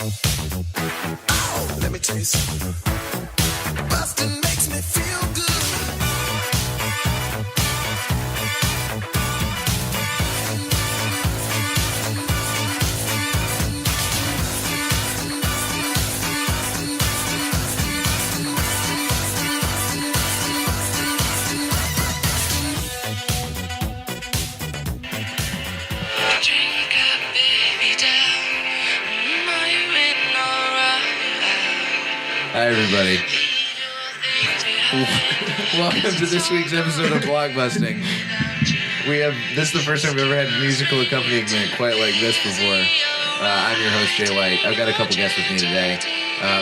Oh, let me tell you something. Busting makes me feel good. Hi, everybody. Welcome to this week's episode of Blockbusting. This is the first time we've ever had musical accompaniment quite like this before. I'm your host, Jay Light. I've got a couple guests with me today.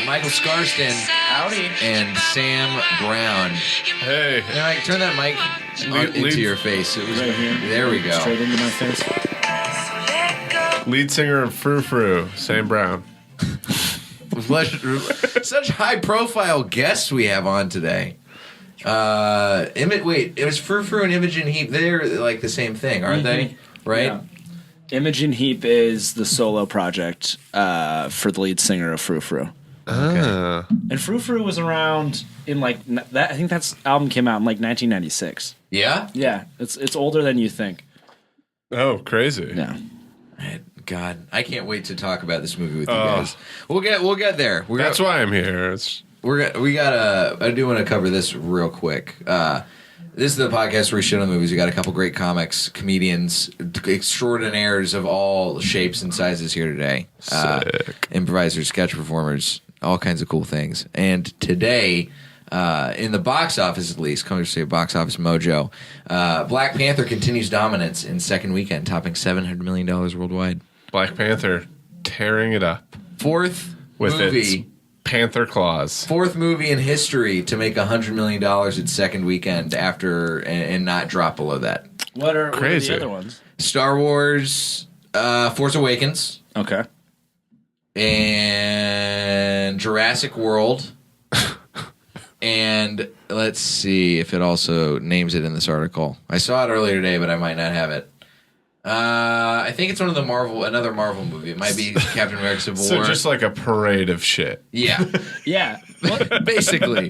Michael Skarsten. Howdy. And Sam Brown. Hey. Hey, Mike, turn that mic into your face. It was right here. There we go. Straight into my face. Lead singer of Frou Frou, Sam Brown. Such high-profile guests we have on today. Wait, it was Frou Frou and Imogen Heap. They're like the same thing, aren't they? Right? Yeah. Imogen Heap is the solo project for the lead singer of Frou Frou. Okay. And Frou Frou was around in like that. I think that album came out in like 1996. Yeah? Yeah, it's older than you think. Oh, crazy. Yeah. God, I can't wait to talk about this movie with you guys. We'll get there. That's why I'm here. I do want to cover this real quick. This is the podcast where we shit on movies. We got a couple great comics, comedians, extraordinaires of all shapes and sizes here today. Sick. Improvisers, sketch performers, all kinds of cool things. And today, in the box office at least, come to say box office mojo, Black Panther continues dominance in second weekend, topping $700 million worldwide. Black Panther tearing it up. Fourth with movie. Its Panther claws. Fourth movie in history to make $100 million its second weekend after and not drop below that. What are Crazy. the other ones? Star Wars, Force Awakens, Okay. and Jurassic World. And let's see if it also names it in this article. I saw it earlier today, but I might not have it. I think it's another Marvel movie. It might be Captain America Civil War. So just like a parade of shit. Yeah. Yeah. Basically.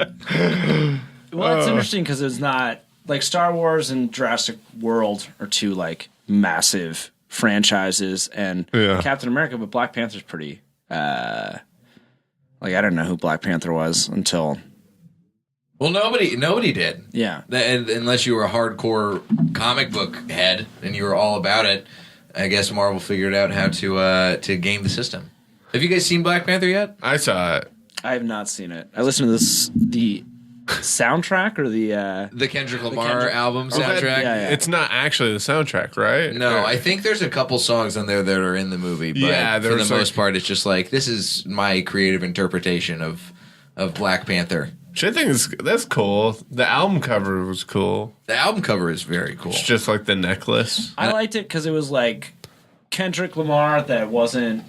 Well, it's interesting because it's not like Star Wars and Jurassic World are two like massive franchises, and Captain America, but Black Panther's pretty. I don't know who Black Panther was until. Well, nobody did. Yeah. Unless you were a hardcore comic book head and you were all about it. I guess Marvel figured out how to game the system. Have you guys seen Black Panther yet? I saw it. I have not seen it. I listened to the soundtrack or the Kendrick Lamar album soundtrack. Yeah. It's not actually the soundtrack, right? No, I think there's a couple songs on there that are in the movie, but for the most part, it's just like this is my creative interpretation of Black Panther. Which I think that's cool. The album cover was cool. The album cover is very cool. It's just like the necklace. I liked it because it was like Kendrick Lamar that wasn't.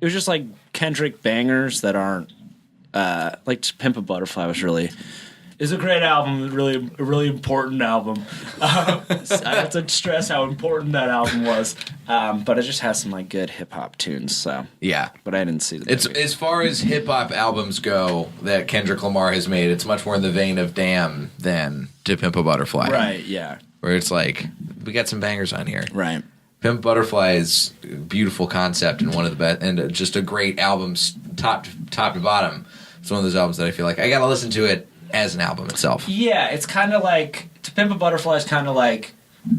It was just like Kendrick bangers that aren't like Pimp a Butterfly was really. It's a great album, a really important album. I have to stress how important that album was, but it just has some like good hip hop tunes. So yeah, but I didn't see the It's movie. as far as hip hop albums go that Kendrick Lamar has made. It's much more in the vein of Damn than To Pimp a Butterfly, Right? Yeah. Where it's like we got some bangers on here. Right. Pimp a Butterfly is a beautiful concept and one of the best, and just a great album, top to bottom. It's one of those albums that I feel like I gotta listen to it as an album itself. Yeah, it's kind of like To Pimp a Butterfly is kind of like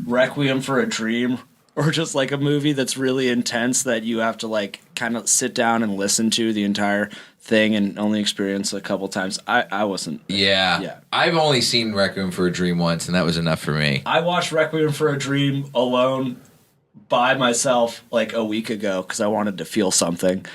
Requiem for a Dream, or just like a movie that's really intense that you have to like kind of sit down and listen to the entire thing and only experience a couple times. I wasn't. Yeah. I've only seen Requiem for a Dream once, and that was enough for me. I watched Requiem for a Dream alone by myself like a week ago because I wanted to feel something.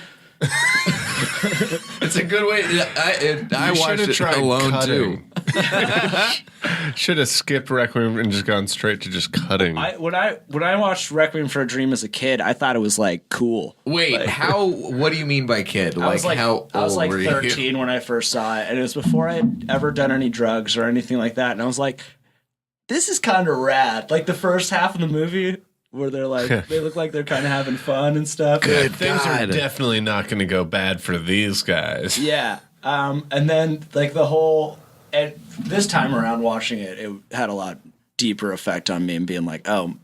It's a good way. I watched it alone cutting. too. Should have skipped Requiem and just gone straight to just cutting. When I watched Requiem for a Dream as a kid, I thought it was like cool. Wait, like, how? What do you mean by kid? I was like how I was old like were 13 you? when I first saw it, and it was before I had ever done any drugs or anything like that. And I was like, this is kind of rad. Like the first half of the movie where they're like, they look like they're kind of having fun and stuff. Things are definitely not going to go bad for these guys. Yeah. And then like the whole, and this time around watching it, it had a lot deeper effect on me and being like, oh,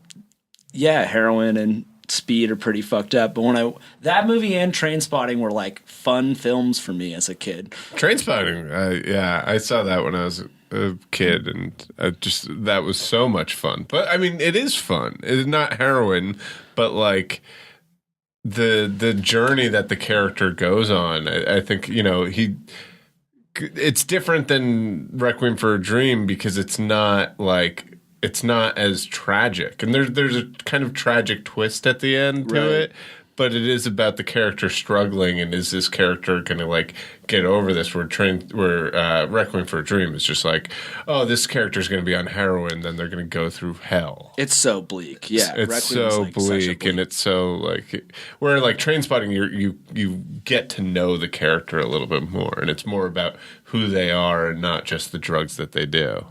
yeah, heroin and speed are pretty fucked up. But that movie and Trainspotting were like fun films for me as a kid. Trainspotting, yeah, I saw that when I was a kid, and that was so much fun. But I mean, it is fun. It's not heroin, but like the journey that the character goes on. I think it's different than Requiem for a Dream because it's not as tragic, and there's a kind of tragic twist at the end to it. But it is about the character struggling, and is this character going to like get over this? Where Requiem for a Dream is just like, oh, this character's going to be on heroin, then they're going to go through hell. It's so bleak, yeah. It's so bleak, and it's so like where like Trainspotting, you get to know the character a little bit more, and it's more about who they are and not just the drugs that they do.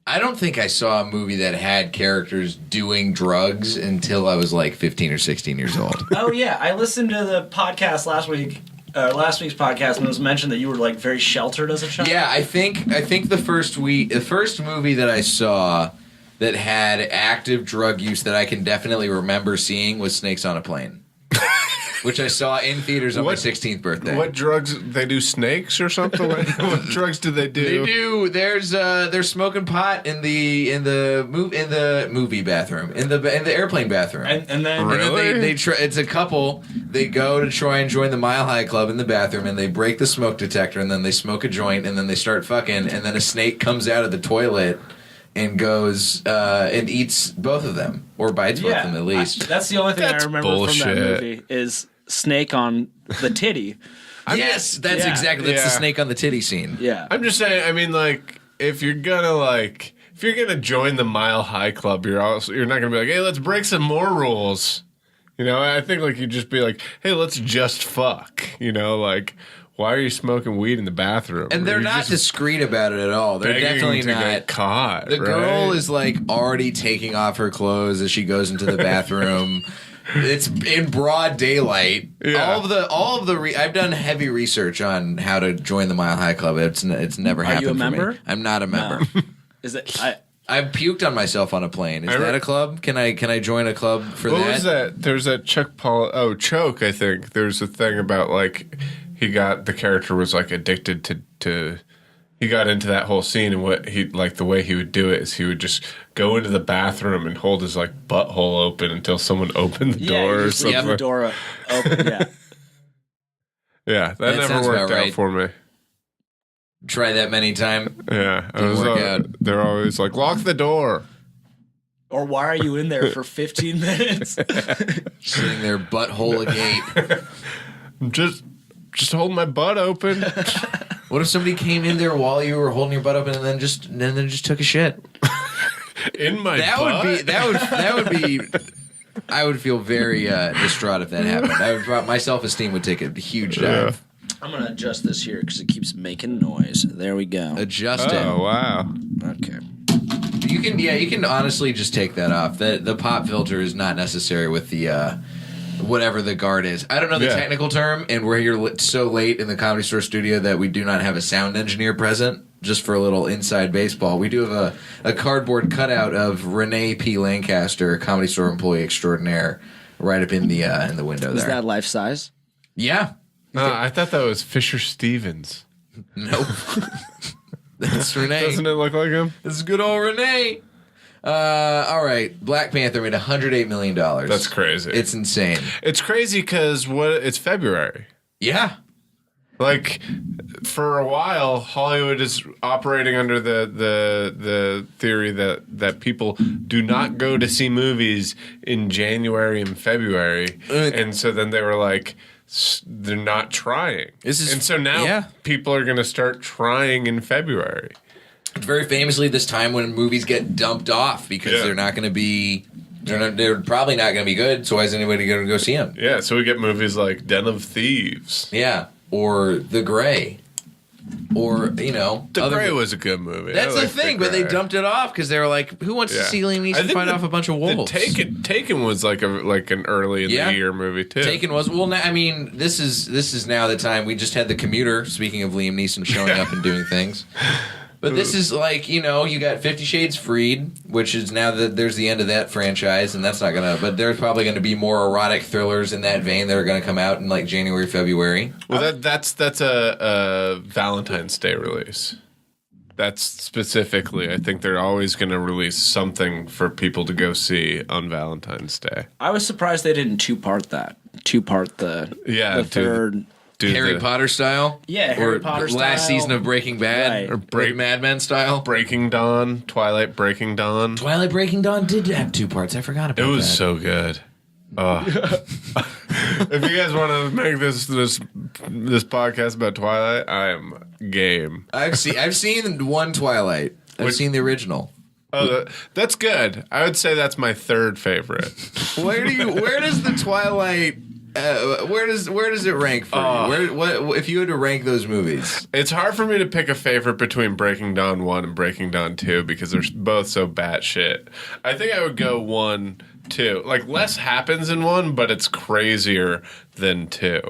I don't think I saw a movie that had characters doing drugs until I was like 15 or 16 years old. Oh yeah, I listened to the podcast last week's podcast, and it was mentioned that you were like very sheltered as a child. Yeah, I think the first movie that I saw that had active drug use that I can definitely remember seeing was Snakes on a Plane. Which I saw in theaters on my 16th birthday. What drugs? They do snakes or something? What drugs do they do? They do. They're smoking pot in the movie bathroom, in the airplane bathroom. And then really? they try, it's a couple. They go to try and join the Mile High Club in the bathroom, and they break the smoke detector, and then they smoke a joint, and then they start fucking, and then a snake comes out of the toilet and goes and eats both of them, or bites both of them at least. That's the only thing I remember from that movie is snake on the titty. That's exactly the snake on the titty scene. Yeah, I'm just saying. I mean, like, if you're gonna join the Mile High Club, you're not gonna be like, hey, let's break some more rules. I think like you'd just be like, hey, let's just fuck. Like, why are you smoking weed in the bathroom? And they're not discreet about it at all. They're definitely not get caught. The girl is like already taking off her clothes as she goes into the bathroom. It's in broad daylight. Yeah. All of the I've done heavy research on how to join the Mile High Club. It's never happened. Are you a for member? Me. I'm not a member. No. Is it? I've puked on myself on a plane. Is that a club? Can I join a club for that? What was that? There's that Choke. I think there's a thing about like the character was like addicted to. He got into that whole scene, and the way he would do it is he would just go into the bathroom and hold his like butthole open until someone opened the door or something. Yeah, the door open. Yeah. Yeah, that never worked out for me. Try that many times. Yeah, Didn't work out. They're always like, lock the door. Or why are you in there for 15 minutes? Sitting there, butthole agape. I'm just holding my butt open. What if somebody came in there while you were holding your butt open and then just took a shit? In my butt? That would be. I would feel very distraught if that happened. My self-esteem would take a huge dive. I'm gonna adjust this here because it keeps making noise. There we go. Adjust it. Oh wow. Okay. You can honestly just take that off. The pop filter is not necessary with the whatever the guard is. I don't know the technical term, and we're here so late in the Comedy Store studio that we do not have a sound engineer present. Just for a little inside baseball, we do have a cardboard cutout of Renee P. Lancaster, Comedy Store employee extraordinaire, right up in the window there. Is that life size? Yeah. I thought that was Fisher Stevens. Nope. That's Renee. Doesn't it look like him? This is good old Renee. All right. Black Panther made $108 million. That's crazy. It's insane. It's crazy because it's February. Yeah. Like, for a while, Hollywood is operating under the theory that people do not go to see movies in January and February. And so then they were like, they're not trying. And so now people are going to start trying in February. Very famously, this time when movies get dumped off because they're not going to be... They're probably not going to be good, so why is anybody going to go see them? Yeah, so we get movies like Den of Thieves. Yeah. Or The Gray. or The Grey was a good movie. That's I the liked thing, but they Grey. dumped it off because they were like, "Who wants to see Liam I Neeson think fight off a bunch of wolves?" Taken was like an early in the year movie too. Taken was I mean, this is now the time. We just had The Commuter. Speaking of Liam Neeson showing up and doing things, but this is like you got 50 Shades Freed, which is now that there's the end of that franchise, and that's not gonna. But there's probably going to be more erotic thrillers in that vein that are going to come out in like January, February. Well, that's a Valentine's Day release. That's specifically, I think they're always going to release something for people to go see on Valentine's Day. I was surprised they didn't two-part that. Two-part the third. Harry Potter style? Yeah, Harry Potter style. Last season of Breaking Bad? Right. Or Mad Men style? Breaking Dawn, Twilight Breaking Dawn. Twilight Breaking Dawn did have 2 parts. I forgot about that. It was so good. If you guys want to make this podcast about Twilight, I am game. I've seen one Twilight. I've seen the original. Oh, that's good. I would say that's my third favorite. Where does the Twilight where does it rank for you? What if you had to rank those movies? It's hard for me to pick a favorite between Breaking Dawn 1 and Breaking Dawn 2 because they're both so batshit. I think I would go 1, 2. Like less happens in 1, but it's crazier than 2.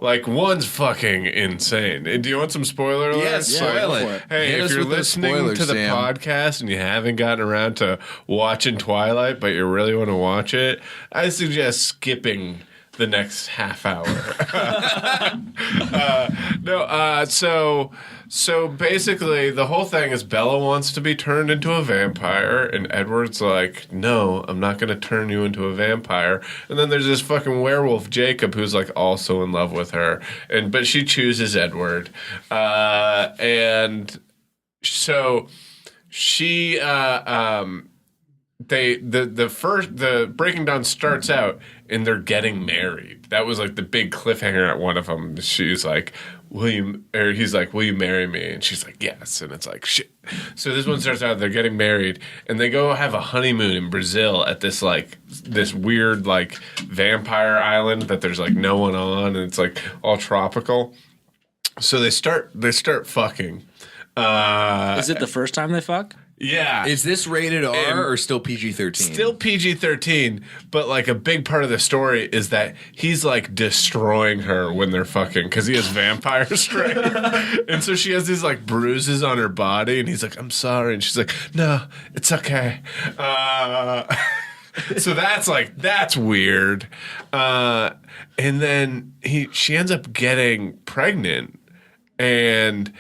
Like 1's fucking insane. Do you want some spoiler alerts? Yes, spoil it. Hey, Hit if us you're with those listening spoilers, to the Sam. podcast and you haven't gotten around to watching Twilight, but you really want to watch it, I suggest skipping the next half hour. So basically the whole thing is Bella wants to be turned into a vampire and Edward's like, no, I'm not going to turn you into a vampire. And then there's this fucking werewolf, Jacob, who's like also in love with her. But she chooses Edward. And so she, the Breaking Dawn starts out and they're getting married. That was like the big cliffhanger at one of them. She's like, he's like, will you marry me? And she's like, yes. And it's like, shit. So this one starts out, they're getting married and they go have a honeymoon in Brazil at this weird like vampire island that there's like no one on and it's like all tropical. So they start fucking. Is it the first time they fuck? Yeah. Is this rated R or still PG-13? Still PG-13, but like a big part of the story is that he's like destroying her when they're fucking because he has vampire strength. And so she has these like bruises on her body and he's like, I'm sorry. And she's like, no, it's okay. So that's weird. And then she ends up getting pregnant and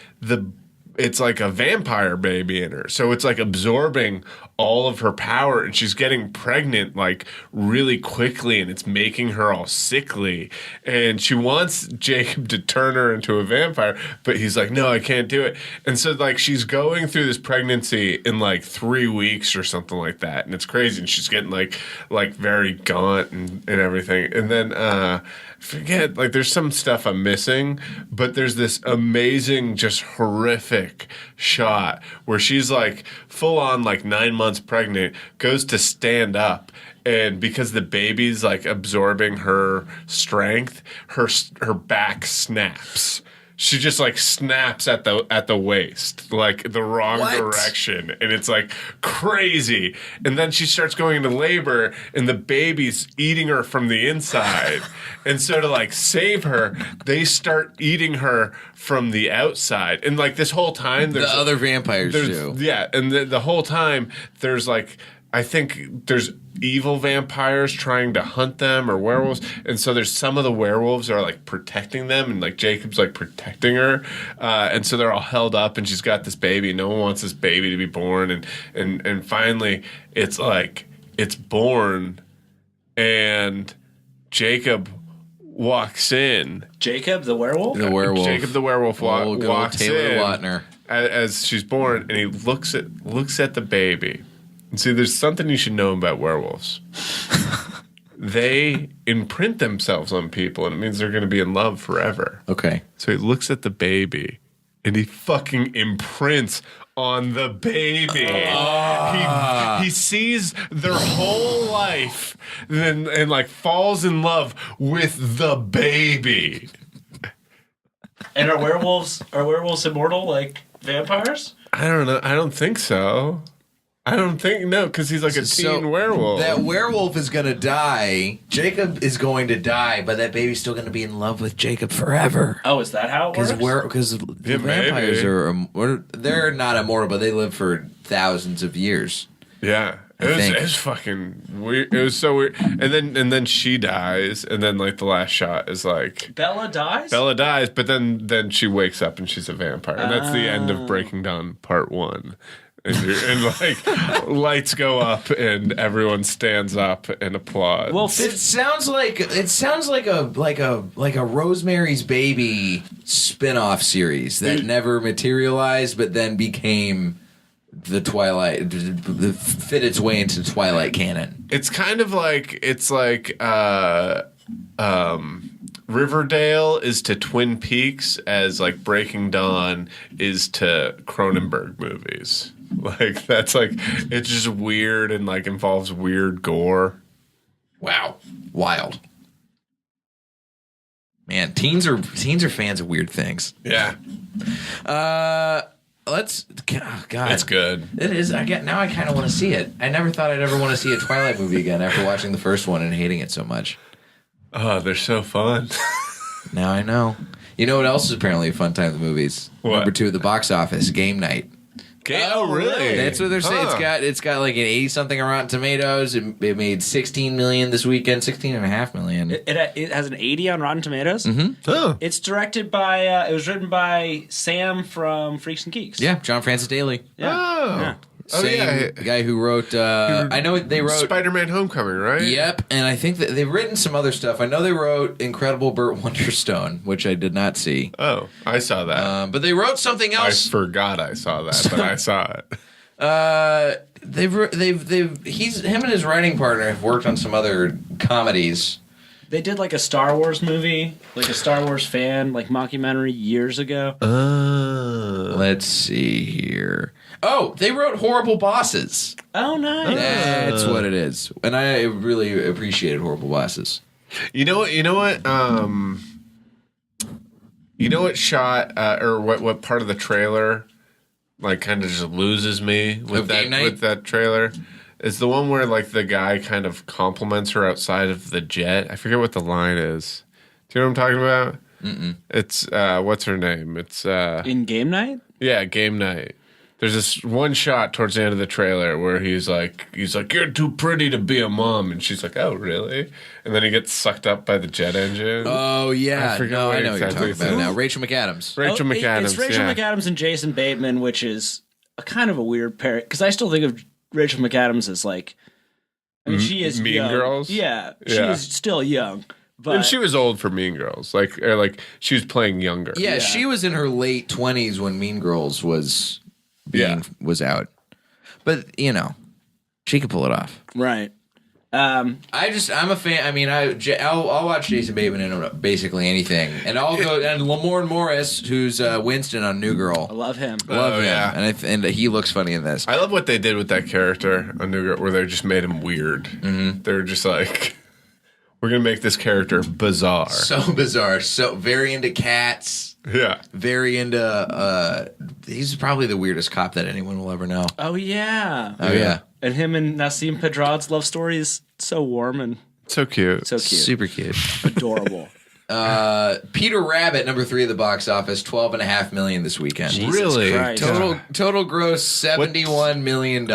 it's like a vampire baby in her. So it's like absorbing all of her power and she's getting pregnant like really quickly and it's making her all sickly. And she wants Jacob to turn her into a vampire, but he's like, no, I can't do it. And so like she's going through this pregnancy in like 3 weeks or something like that. And it's crazy. And she's getting like very gaunt and everything. And then, forget, like there's some stuff I'm missing, but there's this amazing, just horrific shot where she's like full on like 9 months pregnant, goes to stand up, and because the baby's like absorbing her strength, her back snaps. She just like snaps at the waist, like the wrong direction, and it's like crazy. And then she starts going into labor, and the baby's eating her from the inside. And so to like save her, they start eating her from the outside. And like this whole time, there's the other vampires do. Yeah, and the whole time there's like, I think there's evil vampires trying to hunt them or werewolves. And so there's some of the werewolves are like protecting them and like Jacob's like protecting her. And so they're all held up and she's got this baby. No one wants this baby to be born. And finally it's like, it's born and Jacob walks in. Jacob the werewolf? The werewolf. Jacob the werewolf walks Taylor in Lautner. as she's born and he looks at the baby. See, there's something you should know about werewolves. They imprint themselves on people, and it means they're going to be in love forever. Okay. So he looks at the baby, and he fucking imprints on the baby. He sees their whole life and like falls in love with the baby. And are werewolves immortal like vampires? I don't know. I don't think so. I don't think because he's like a teen werewolf. That werewolf is gonna die. Jacob is going to die, but that baby's still gonna be in love with Jacob forever. Oh, is that how it works? Because vampires they're not immortal, but they live for thousands of years. Yeah. It was fucking weird. It was so weird. And then she dies, and then like the last shot is like Bella dies, but then she wakes up and she's a vampire. And that's the end of Breaking Dawn Part 1. And like lights go up and everyone stands up and applauds. Well, it sounds like a Rosemary's Baby spin-off series that never materialized, but then became the Twilight, fit its way into Twilight canon. It's kind of like Riverdale is to Twin Peaks as like Breaking Dawn is to Cronenberg movies. Like that's like it's just weird and like involves weird gore. Wow, wild. Man, teens are fans of weird things. Yeah. God, it's good. It is. Now I kind of want to see it. I never thought I'd ever want to see a Twilight movie again after watching the first one and hating it so much. Oh, they're so fun. Now I know. You know what else is apparently a fun time in the movies? What? Number 2 at the box office, Game Night. Oh, really? That's what they're saying. It's got like an 80-something on Rotten Tomatoes. It made $16 million this weekend, $16.5 million. It has an 80 on Rotten Tomatoes. Mm-hmm. Oh. It's directed by. It was written by Sam from Freaks and Geeks. Yeah, John Francis Daley. Yeah. Oh. Yeah. The guy who wrote. I know they wrote Spider-Man: Homecoming, right? Yep, and I think that they've written some other stuff. I know they wrote Incredible Burt Wonderstone, which I did not see. Oh, I saw that. But they wrote something else. I forgot I saw that, but I saw it. Him and his writing partner have worked on some other comedies. They did like a Star Wars movie, like a Star Wars fan, like mockumentary years ago. Let's see here. Oh, they wrote Horrible Bosses. Oh, nice. That's what it is. And I really appreciated Horrible Bosses. You know what? You know what shot or what part of the trailer like kind of just loses me with that trailer? Is the one where like the guy kind of compliments her outside of the jet. I forget what the line is. Do you know what I'm talking about? Mm-mm. It's what's her name? It's in Game Night? Yeah, Game Night. There's this one shot towards the end of the trailer where he's like, "You're too pretty to be a mom," and she's like, "Oh, really?" And then he gets sucked up by the jet engine. Oh yeah, I know what you're talking about now. Rachel McAdams. Rachel McAdams. It's Rachel McAdams and Jason Bateman, which is a kind of a weird pair because I still think of Rachel McAdams as like, I mean, she is Mean young. Girls. Yeah, she is still young. But And she was old for Mean Girls. Like she was playing younger. Yeah, she was in her late 20s when Mean Girls was out. But, you know, she could pull it off. right. I'm a fan. I mean, I'll watch Jason Bateman in basically anything. And I'll go, and Lamorne Morris, who's Winston on New Girl. I love him. Love him. Yeah. And he looks funny in this. I love what they did with that character on New Girl, where they just made him weird. Mm-hmm. They're just like, we're going to make this character bizarre. So bizarre. So very into cats. Yeah. Very into, he's probably the weirdest cop that anyone will ever know. Oh yeah. Oh, yeah. And him and Nassim Pedrad's love story is so warm and So cute. so cute. Super cute. Adorable. Peter Rabbit, number 3 at the box office, $12.5 million this weekend. Jesus Really? Christ. Total gross $71 million.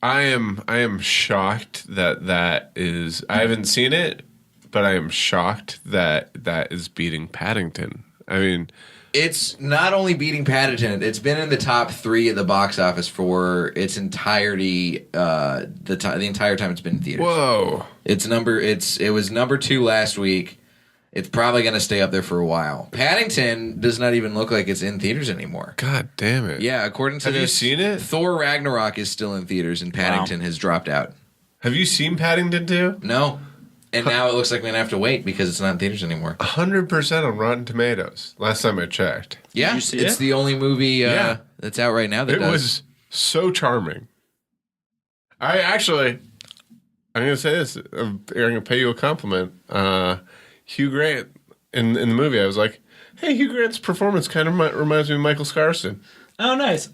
I am shocked that is. I haven't seen it, but I am shocked that is beating Paddington. I mean, It's not only beating Paddington; it's been in the top 3 at the box office for its entirety. The entire time it's been in theaters. whoa. It was number 2 last week. It's probably going to stay up there for a while. Paddington does not even look like it's in theaters anymore. God damn it. Yeah, according to Have you this, seen it? Thor Ragnarok is still in theaters, and Paddington has dropped out. Have you seen Paddington 2? No. And now it looks like we're going to have to wait because it's not in theaters anymore. 100% on Rotten Tomatoes. Last time I checked. Yeah, you see it's it? the only movie that's out right now that It does. was so charming. I'm going to say this. I'm going to pay you a compliment. Hugh Grant in the movie, I was like, hey, Hugh Grant's performance kind of reminds me of Michael Skarsten. Oh, nice.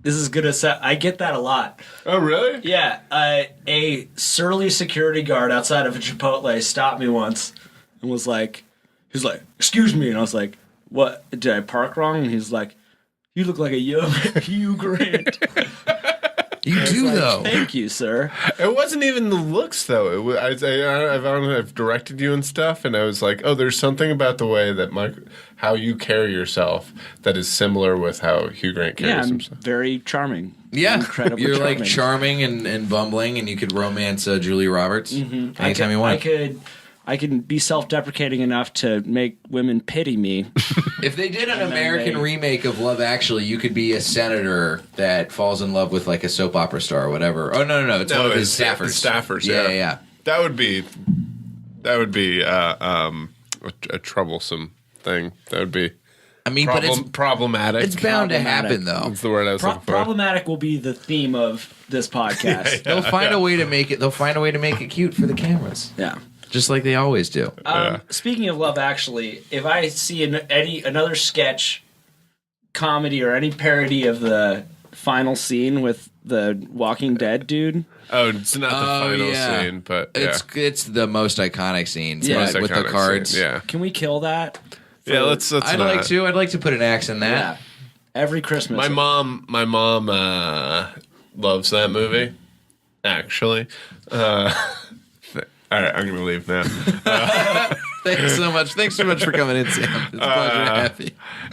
This is good as I get that a lot. Oh, really? Yeah, a surly security guard outside of a Chipotle stopped me once and was like, he was like, "Excuse me," and I was like, "What? Did I park wrong?" And he's like, "You look like a young Hugh Grant." You do, though. Thank you, sir. It wasn't even the looks, though. It was, I've directed you and stuff, and I was like, oh, there's something about the way that how you carry yourself that is similar with how Hugh Grant carries himself. Very charming. Yeah, Incredibly you're charming. like charming and bumbling, and you could romance Julia Roberts anytime you want. I can be self-deprecating enough to make women pity me. If they did an American remake of Love Actually, you could be a senator that falls in love with like a soap opera star or whatever. Oh no, it's one of his staffers. Staffers, yeah. That would be a troublesome thing. That would be. I mean, but it's problematic. It's bound to happen, though. That's the word I was looking for. Problematic will be the theme of this podcast. They'll find a way to make it. They'll find a way to make it cute for the cameras. Yeah. Just like they always do. Speaking of Love Actually, if I see another sketch, comedy, or any parody of the final scene with the Walking Dead dude. Oh, it's not the final scene, but it's the most iconic scene. Yeah, with the cards. Scene, yeah. Can we kill that? Yeah, let's. I'd like to. I'd like to put an axe in that. Yeah. Every Christmas. My mom loves that movie. Actually. All right, I'm going to leave now. Thanks so much. Thanks so much for coming in, Sam. It's a pleasure to have you.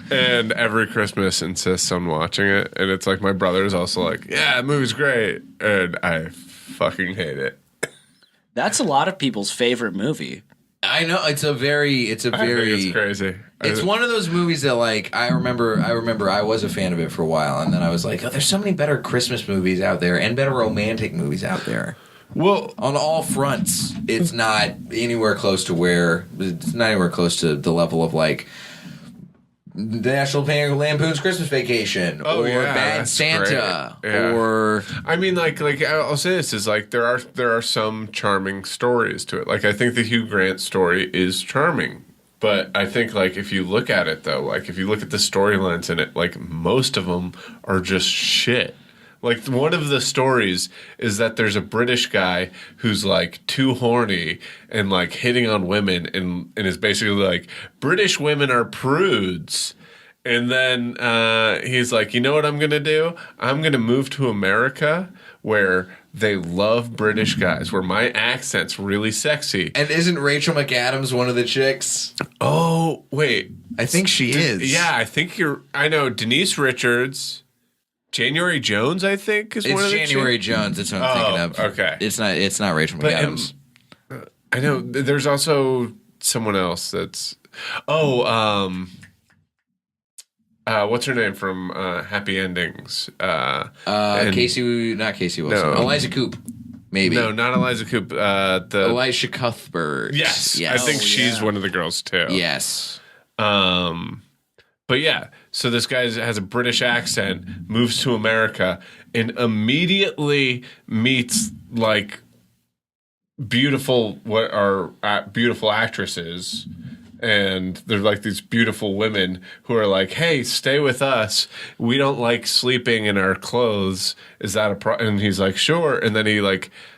And every Christmas insists on watching it. And it's like my brother's also like, yeah, the movie's great. And I fucking hate it. That's a lot of people's favorite movie. I know it's crazy. It's one of those movies that like I remember I was a fan of it for a while, and then I was like, oh, there's so many better Christmas movies out there and better romantic movies out there. Well, on all fronts, it's not anywhere close to the level of like the National Lampoon's Christmas Vacation or Bad Santa or I mean like I'll say this is like there are some charming stories to it. Like I think the Hugh Grant story is charming. But I think, like, if you look at it, though, like, if you look at the storylines in it, like, most of them are just shit. Like, one of the stories is that there's a British guy who's, like, too horny and, like, hitting on women and is basically like, British women are prudes. And then he's like, you know what I'm going to do? I'm going to move to America where they love British guys, where my accent's really sexy. And isn't Rachel McAdams one of the chicks? Oh, wait. I think she is. Yeah, I think I know Denise Richards. January Jones, I think, is one of the January Jones. That's what I'm thinking of. Okay. It's not Rachel McAdams. I know. There's also someone else that's... what's her name from Happy Endings? Not Casey Wilson. No. Eliza Coupe, maybe. No, not Eliza Coupe. Elisha Cuthbert. Yes. I think she's one of the girls, too. Yes. But yeah, so this guy has a British accent, moves to America, and immediately meets, like, beautiful actresses. And they're like these beautiful women who are like, hey, stay with us. We don't like sleeping in our clothes. Is that a problem? And he's like, sure. And then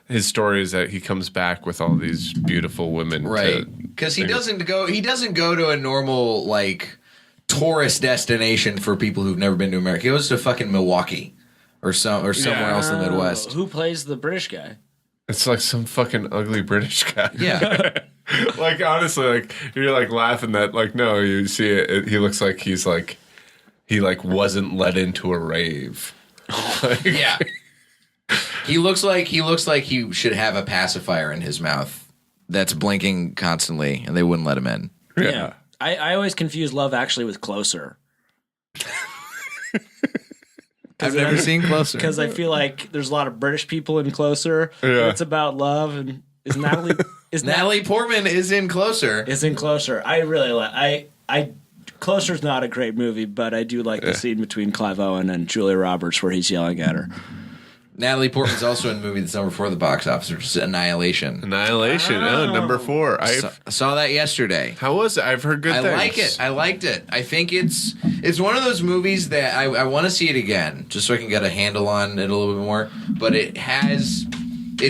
his story is that he comes back with all these beautiful women. Right. Because he doesn't go to a normal, like, tourist destination for people who've never been to America. He goes to fucking Milwaukee or somewhere else in the Midwest. Who plays the British guy? It's like some fucking ugly British guy. Yeah. Like, honestly, like, you're, like, laughing that, like, no, you see it, he looks like he wasn't let into a rave. Like, yeah. He looks like he should have a pacifier in his mouth that's blinking constantly, and they wouldn't let him in. Yeah. I always confuse Love Actually with Closer. I've never seen Closer. Because I feel like there's a lot of British people in Closer. Yeah. It's about love, and Natalie Portman is in Closer. Is in Closer. I really like. Closer's not a great movie, but I do like the scene between Clive Owen and Julia Roberts where he's yelling at her. Natalie Portman's also in a movie that's number 4 at the box office, which is Annihilation. Annihilation. Oh, number 4. I Saw that yesterday. How was it? I've heard good things. I like it. I liked it. I think it's one of those movies that I want to see it again, just so I can get a handle on it a little bit more. But it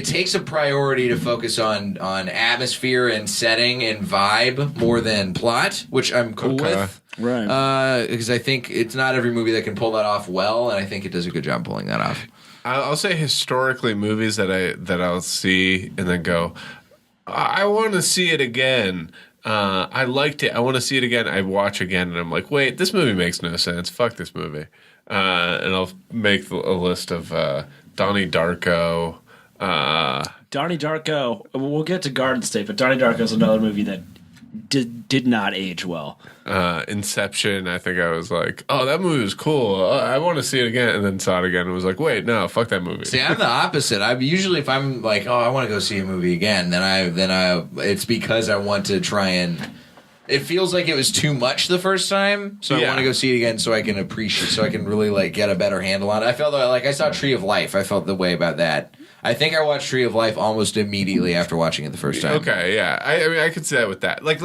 takes a priority to focus on atmosphere and setting and vibe more than plot, which I'm cool with. Right. Because I think it's not every movie that can pull that off well, and I think it does a good job pulling that off. I'll say historically movies that I'll see and then go, I want to see it again. I liked it. I want to see it again. I watch again and I'm like, wait, this movie makes no sense. Fuck this movie. And I'll make a list of Donnie Darko. Donnie Darko. We'll get to Garden State, but Donnie Darko is another movie that did not age well. Inception, I think I was like, oh, that movie was cool. I want to see it again. And then saw it again and was like, wait, no, fuck that movie. See, I'm the opposite. I usually, if I'm like, oh, I want to go see a movie again, then I it's because I want to try and. It feels like it was too much the first time, so I want to go see it again so I can appreciate, so I can really like get a better handle on it. I felt like I saw Tree of Life. I felt the way about that. I think I watched Tree of Life almost immediately after watching it the first time. Okay, yeah. I mean, I could say that with that. Like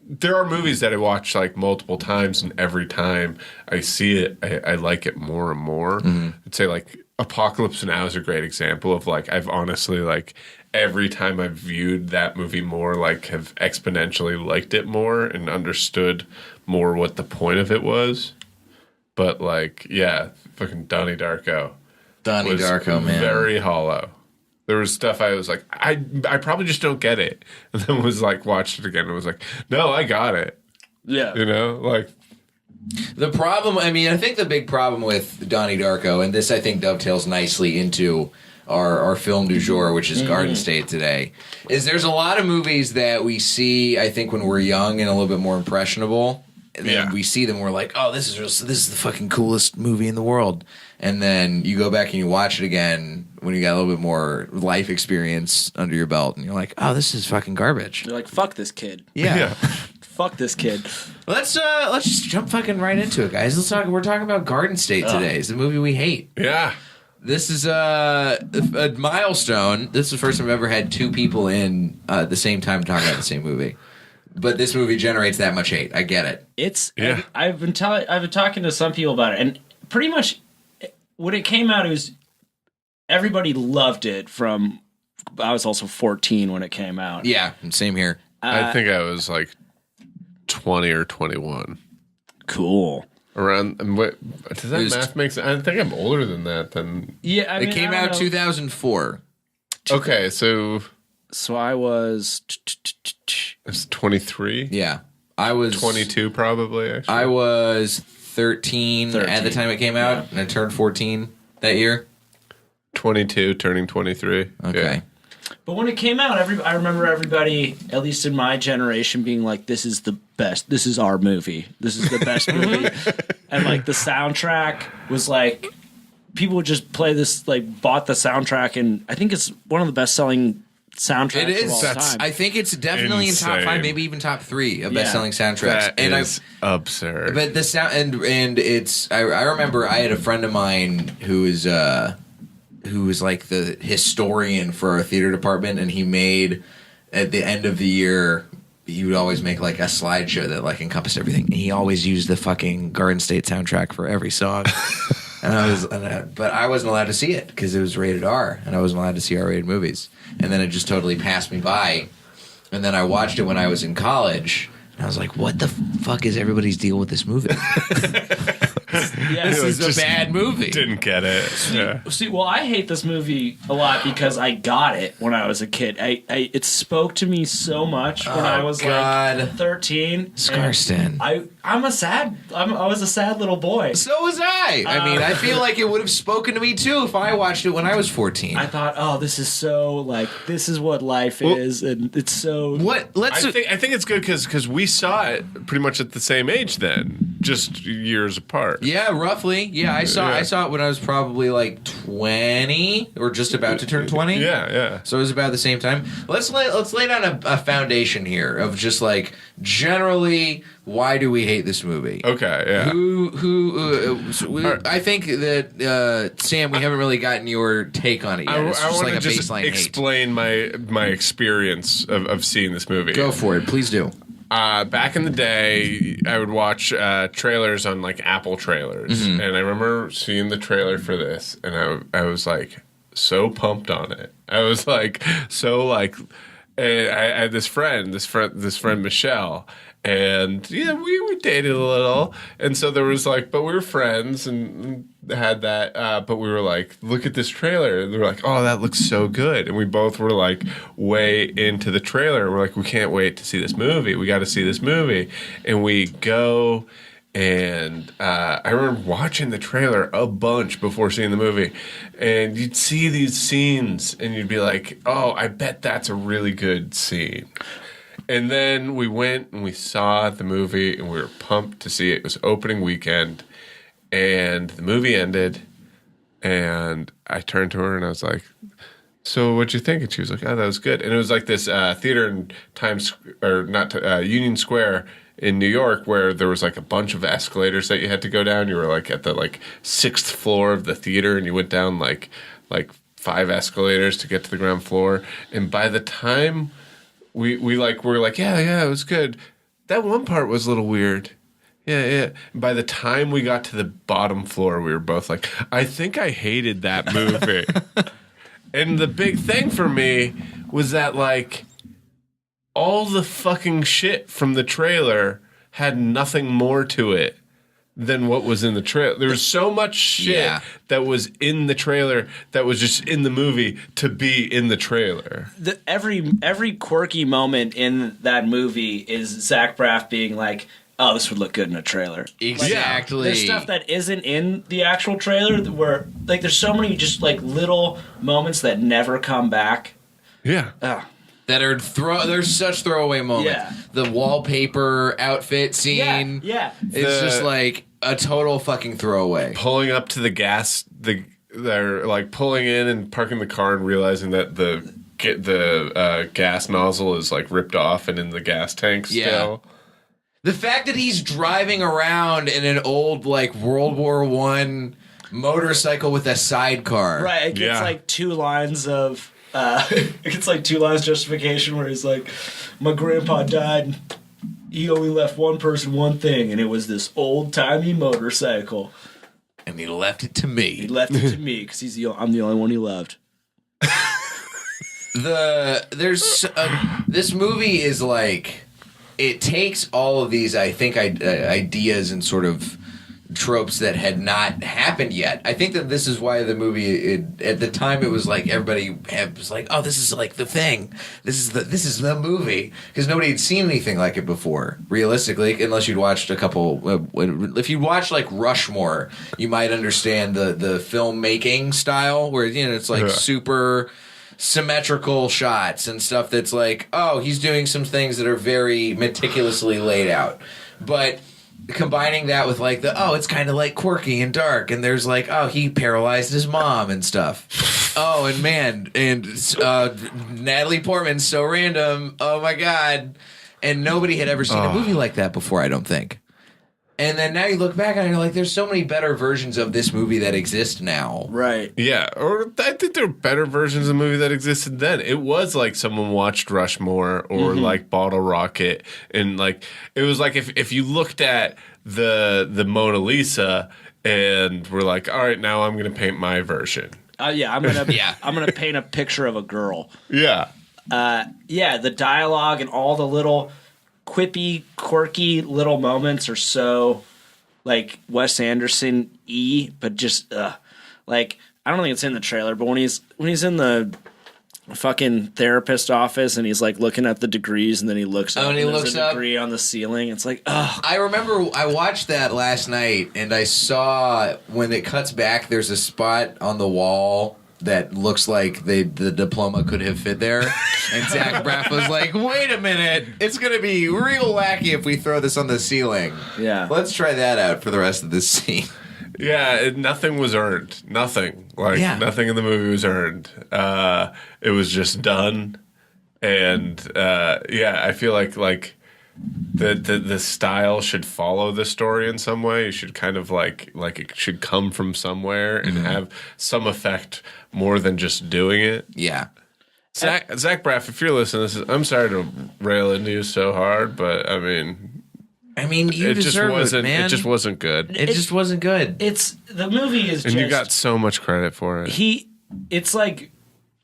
there are movies that I watch like multiple times, and every time I see it, I like it more and more. Mm-hmm. I'd say like Apocalypse Now is a great example of like I've honestly like every time I've viewed that movie more, like have exponentially liked it more and understood more what the point of it was. But like, yeah, fucking Donnie Darko. Donnie Darko, man. Very hollow. There was stuff I was like, I probably just don't get it. And then was like, watched it again and was like, no, I got it. Yeah. You know, like. The problem, I mean, I think the big problem with Donnie Darko, and this I think dovetails nicely into our film du jour, which is Garden State today, is there's a lot of movies that we see, I think, when we're young and a little bit more impressionable. And then we see them, we're like, oh, this is the fucking coolest movie in the world. And then you go back and you watch it again when you got a little bit more life experience under your belt, and you're like, oh, this is fucking garbage. You're like, fuck this kid. Yeah. Fuck this kid. Let's just jump fucking right into it, guys. We're talking about Garden State today. It's the movie we hate. Yeah. This is a milestone. This is the first time I've ever had two people in at the same time talking about the same movie. But this movie generates that much hate. I get it. I've been talking to some people about it, and pretty much when it came out, everybody loved it. I was also 14 when it came out. Yeah, same here. I think I was like 20 or 21. Cool. Around what does that math make sense? I think I'm older than that. Yeah, it came out 2004. Okay, so I was. It's 23. Yeah, I was 22 probably. Actually, I was 13 at the time it came out, and I turned 14 that year. 22, turning 23. Okay. Yeah. But when it came out, I remember everybody, at least in my generation, being like, "This is the best. This is our movie. This is the best movie." And like the soundtrack was like, people would just play this, like bought the soundtrack, and I think it's one of the best-selling soundtracks It is. of all time. I think it's definitely insane. in top 5, maybe even top 3 of best-selling soundtracks. That is absurd. But the sound and it's. I remember I had a friend of mine who was like the historian for our theater department, and he made at the end of the year. He would always make like a slideshow that like encompassed everything. And he always used the fucking Garden State soundtrack for every song. But I wasn't allowed to see it because it was rated R, and I wasn't allowed to see R-rated movies. And then it just totally passed me by. And then I watched it when I was in college, and I was like, "What the fuck is everybody's deal with this movie? This is a bad movie." Didn't get it. See, well, I hate this movie a lot because I got it when I was a kid. It spoke to me so much when I was like 13. Skarsten. I was a sad little boy. So was I. I mean, I feel like it would have spoken to me too if I watched it when I was 14. I thought, oh, this is so like this is what life is, and it's so. What? I think it's good because we saw it pretty much at the same age then. just years apart. Yeah, roughly. Yeah, I saw it when I was probably like 20 or just about to turn 20. Yeah. So it was about the same time. Let's lay down a foundation here of just like generally why do we hate this movie? Okay, yeah. I think that Sam, we haven't really gotten your take on it yet. It's just like a baseline hate. Explain my experience of seeing this movie. Go for it, please do. Back in the day, I would watch trailers on like Apple trailers, and I remember seeing the trailer for this, and I was like so pumped on it. I was like so like, and I had this friend Michelle. And yeah, we dated a little, and so there was like, but we were friends and had that. But we were like, look at this trailer. And they were like, oh, that looks so good, and we both were like way into the trailer. And we're like, we can't wait to see this movie. We got to see this movie, and we go. And I remember watching the trailer a bunch before seeing the movie, and you'd see these scenes, and you'd be like, oh, I bet that's a really good scene. And then we went and we saw the movie, and we were pumped to see it. It was opening weekend, and the movie ended, and I turned to her and I was like, so what'd you think? And she was like, oh, that was good. And it was like this theater in Union Square in New York where there was like a bunch of escalators that you had to go down. You were like at the like 6th floor of the theater, and you went down like 5 escalators to get to the ground floor. And by the time we were like, yeah, it was good. That one part was a little weird. Yeah. By the time we got to the bottom floor, we were both like, I think I hated that movie. And the big thing for me was that, like, all the fucking shit from the trailer had nothing more to it than what was in the trailer. There was so much shit that was in the trailer that was just in the movie to be in the trailer. Every quirky moment in that movie is Zach Braff being like, oh, this would look good in a trailer. Exactly. Like, there's stuff that isn't in the actual trailer where, like, there's so many just, like, little moments that never come back. Yeah. That are there's such throwaway moments. Yeah. The wallpaper outfit scene. Yeah. It's just like a total fucking throwaway. Pulling up to the gas, they're like pulling in and parking the car and realizing that the gas nozzle is like ripped off and in the gas tank still. The fact that he's driving around in an old like World War I motorcycle with a sidecar. Right. It gets like 2 lines of justification where he's like, my grandpa died. He only left one person one thing, and it was this old-timey motorcycle. And he left it to me. He left it to me because I'm the only one he loved. This movie is like, it takes all of these, I think, ideas and sort of tropes that had not happened yet. I think that this is why the movie, at the time, it was like everybody was like, "Oh, this is like the thing. This is the movie," because nobody had seen anything like it before. Realistically, unless you'd watched a couple. If you watched like Rushmore, you might understand the filmmaking style, where it's like super symmetrical shots and stuff. That's like, oh, he's doing some things that are very meticulously laid out, but combining that with like it's kind of like quirky and dark, and there's like, oh, he paralyzed his mom and stuff. Oh, and man, and Natalie Portman's so random. Oh my god, and nobody had ever seen a movie like that before, I don't think. And then now you look back and you're like, there's so many better versions of this movie that exist now. Right. Yeah, or I think there are better versions of the movie that existed then. It was like someone watched Rushmore or like Bottle Rocket, and like it was like if you looked at the Mona Lisa and were like, all right, now I'm going to paint my version. I'm gonna paint a picture of a girl. Yeah. The dialogue and all the little quippy, quirky little moments are so like Wes Anderson-y, but just like, I don't think it's in the trailer, but when he's in the fucking therapist office and he's like looking at the degrees and then he looks up and there's a degree on the ceiling, it's like, ugh. I remember I watched that last night and I saw when it cuts back, there's a spot on the wall that looks like the diploma could have fit there. And Zach Braff was like, wait a minute, it's going to be real wacky if we throw this on the ceiling. Yeah. Let's try that out for the rest of this scene. Yeah, nothing was earned. Nothing. Nothing in the movie was earned. It was just done. And, I feel like the style should follow the story in some way. It should kind of like it should come from somewhere and have some effect more than just doing it. Yeah. Zach Braff, if you're listening, I'm sorry to rail into you so hard, but I mean, you deserve it, man. It just wasn't good. It just wasn't good. The movie is and you got so much credit for it. It's like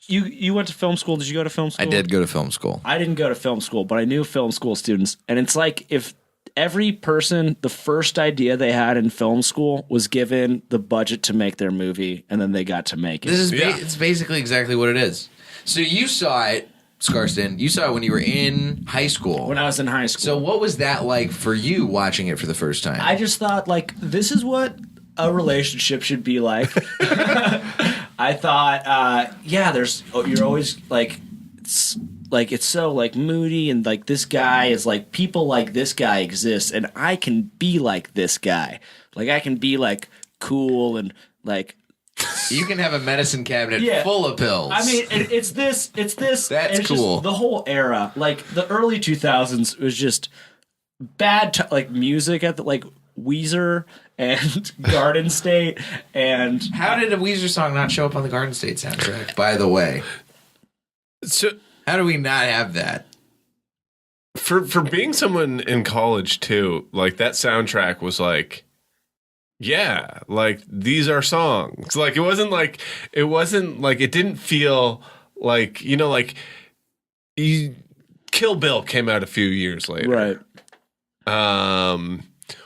you went to film school. Did you go to film school? I did go to film school. I didn't go to film school, but I knew film school students, and it's like if every person, the first idea they had in film school was given the budget to make their movie, and then they got to make it. It's basically exactly what it is. So you saw it, Skarsten. You saw it when you were in high school. When I was in high school. So what was that like for you watching it for the first time? I just thought, like, this is what a relationship should be like. I thought, you're always like, it's so like moody, and like this guy is like, people like this guy exists, and I can be like this guy. Like, I can be like cool and like. You can have a medicine cabinet full of pills. I mean, it's this. That's cool. Just the whole era, like the early 2000s, was just bad, like music at the like Weezer and Garden State. And how did a Weezer song not show up on the Garden State soundtrack? By the way, so how do we not have that? For being someone in college too, like that soundtrack was like. Yeah, like these are songs. Like it wasn't like it didn't feel like, like Kill Bill came out a few years later. Right.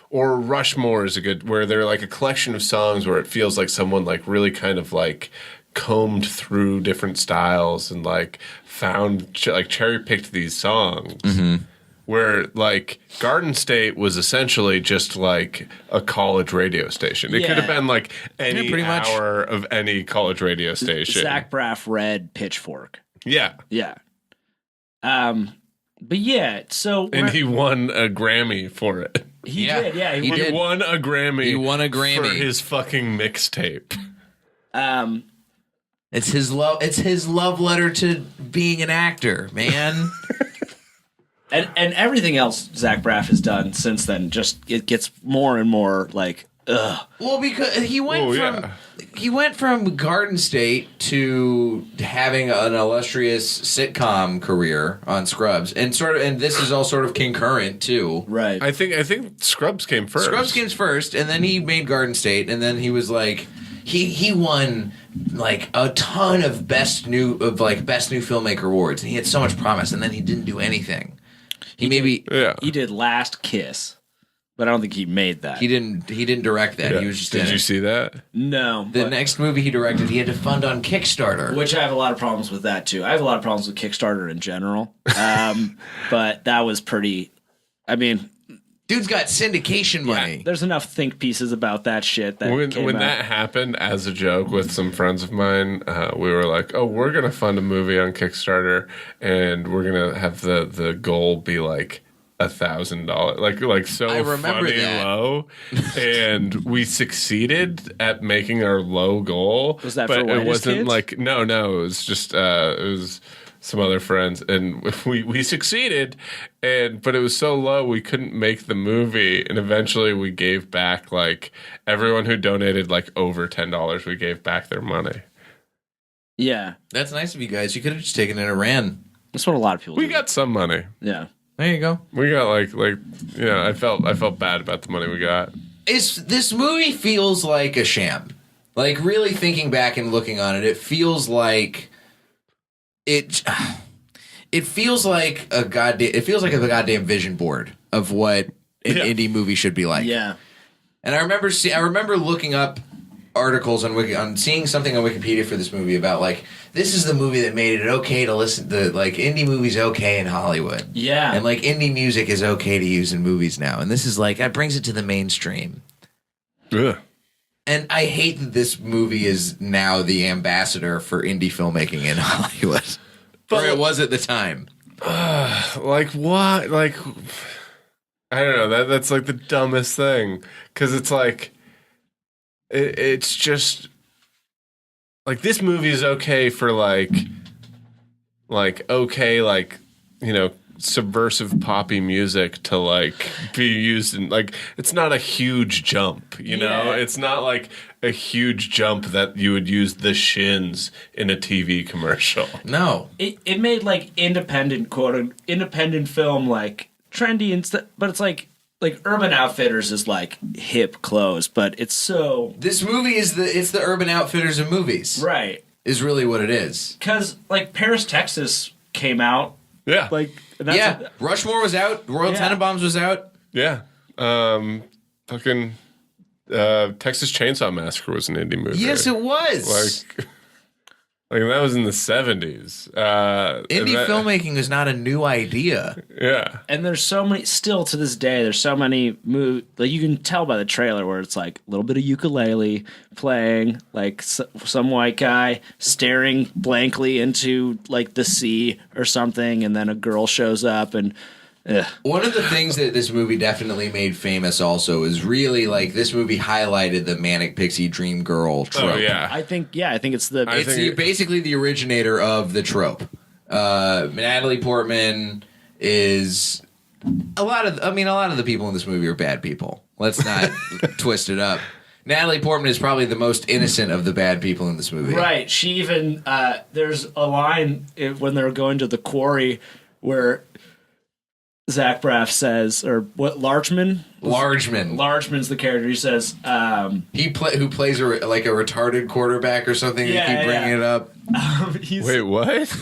Or Rushmore is a good, where they're like a collection of songs where it feels like someone like really kind of like combed through different styles and like found like cherry picked these songs. Mm-hmm. Where, like, Garden State was essentially just, like, a college radio station. It could have been, like, any hour of any college radio station. Zach Braff read Pitchfork. Yeah. Yeah. But, yeah, so... And he won a Grammy for it. He did, yeah. He won a Grammy. He won a Grammy. For his fucking mixtape. It's his love letter to being an actor, man. And everything else Zach Braff has done since then, just it gets more and more like, ugh. Well, because he went from Garden State to having an illustrious sitcom career on Scrubs, and this is all sort of concurrent too. Right. I think Scrubs came first. Scrubs came first, and then he made Garden State, and then he was like, he won like a ton of best new filmmaker awards, and he had so much promise, and then he didn't do anything. He did Last Kiss, but I don't think he made that. He didn't direct that. Yeah. He was just Did you see that? No. The next movie he directed, he had to fund on Kickstarter. Which I have a lot of problems with that too. I have a lot of problems with Kickstarter in general. But that was pretty. I mean, dude's got syndication money. There's enough think pieces about that shit that when that happened as a joke with some friends of mine, we were like, "Oh, we're gonna fund a movie on Kickstarter, and we're gonna have the goal be like $1,000, like so funny low." And we succeeded at making our low goal. Was that but for it Whitest wasn't Kids? like no, it was just it was. Some other friends, and we succeeded, but it was so low we couldn't make the movie, and eventually we gave back like everyone who donated like over $10, we gave back their money. Yeah, that's nice of you guys. You could have just taken it and ran. That's what a lot of people. We do. got some money. Yeah, there you go. We got like I felt bad about the money we got. This movie feels like a sham. Like really thinking back and looking on it, it feels like. It feels like a goddamn vision board of what an indie movie should be like. Yeah. And I remember looking up articles on seeing something on Wikipedia for this movie about like this is the movie that made it okay to listen to like indie movies okay in Hollywood. Yeah. And like indie music is okay to use in movies now. And this is like that brings it to the mainstream. Ugh. And I hate that this movie is now the ambassador for indie filmmaking in Hollywood. Or it was at the time. Like what? Like I don't know. That's like the dumbest thing because it's like it's just like this movie is okay for like okay like you know subversive poppy music to like be used in like it's not a huge jump, you know? It's not like a huge jump that you would use the Shins in a TV commercial. No. It made like independent film like trendy and stuff, but it's like Urban Outfitters is like hip clothes, but it's so This movie is the Urban Outfitters of movies. right. Is really what it is. Cuz like Paris, Texas came out Yeah. like and that's Yeah. Rushmore was out. Royal Tenenbaums was out. Yeah. Fucking Texas Chainsaw Massacre was an indie movie. Yes, it was. Like that was in the 70s. Indie filmmaking is not a new idea. Yeah. And there's so many, still to this day, there's so many like you can tell by the trailer where it's like a little bit of ukulele playing, like some white guy staring blankly into like the sea or something, and then a girl shows up and. One of the things that this movie definitely made famous also is really like this movie highlighted the manic pixie dream girl trope. Oh, yeah. I think it's the It's basically the originator of the trope. Natalie Portman is a lot of the people in this movie are bad people. Let's not twist it up. Natalie Portman is probably the most innocent of the bad people in this movie. right. She even there's a line when they're going to the quarry where Zach Braff says, or what, Larchman? Larchman's the character. He says, who plays a retarded quarterback or something. Yeah, you keep bringing it up. Wait, what?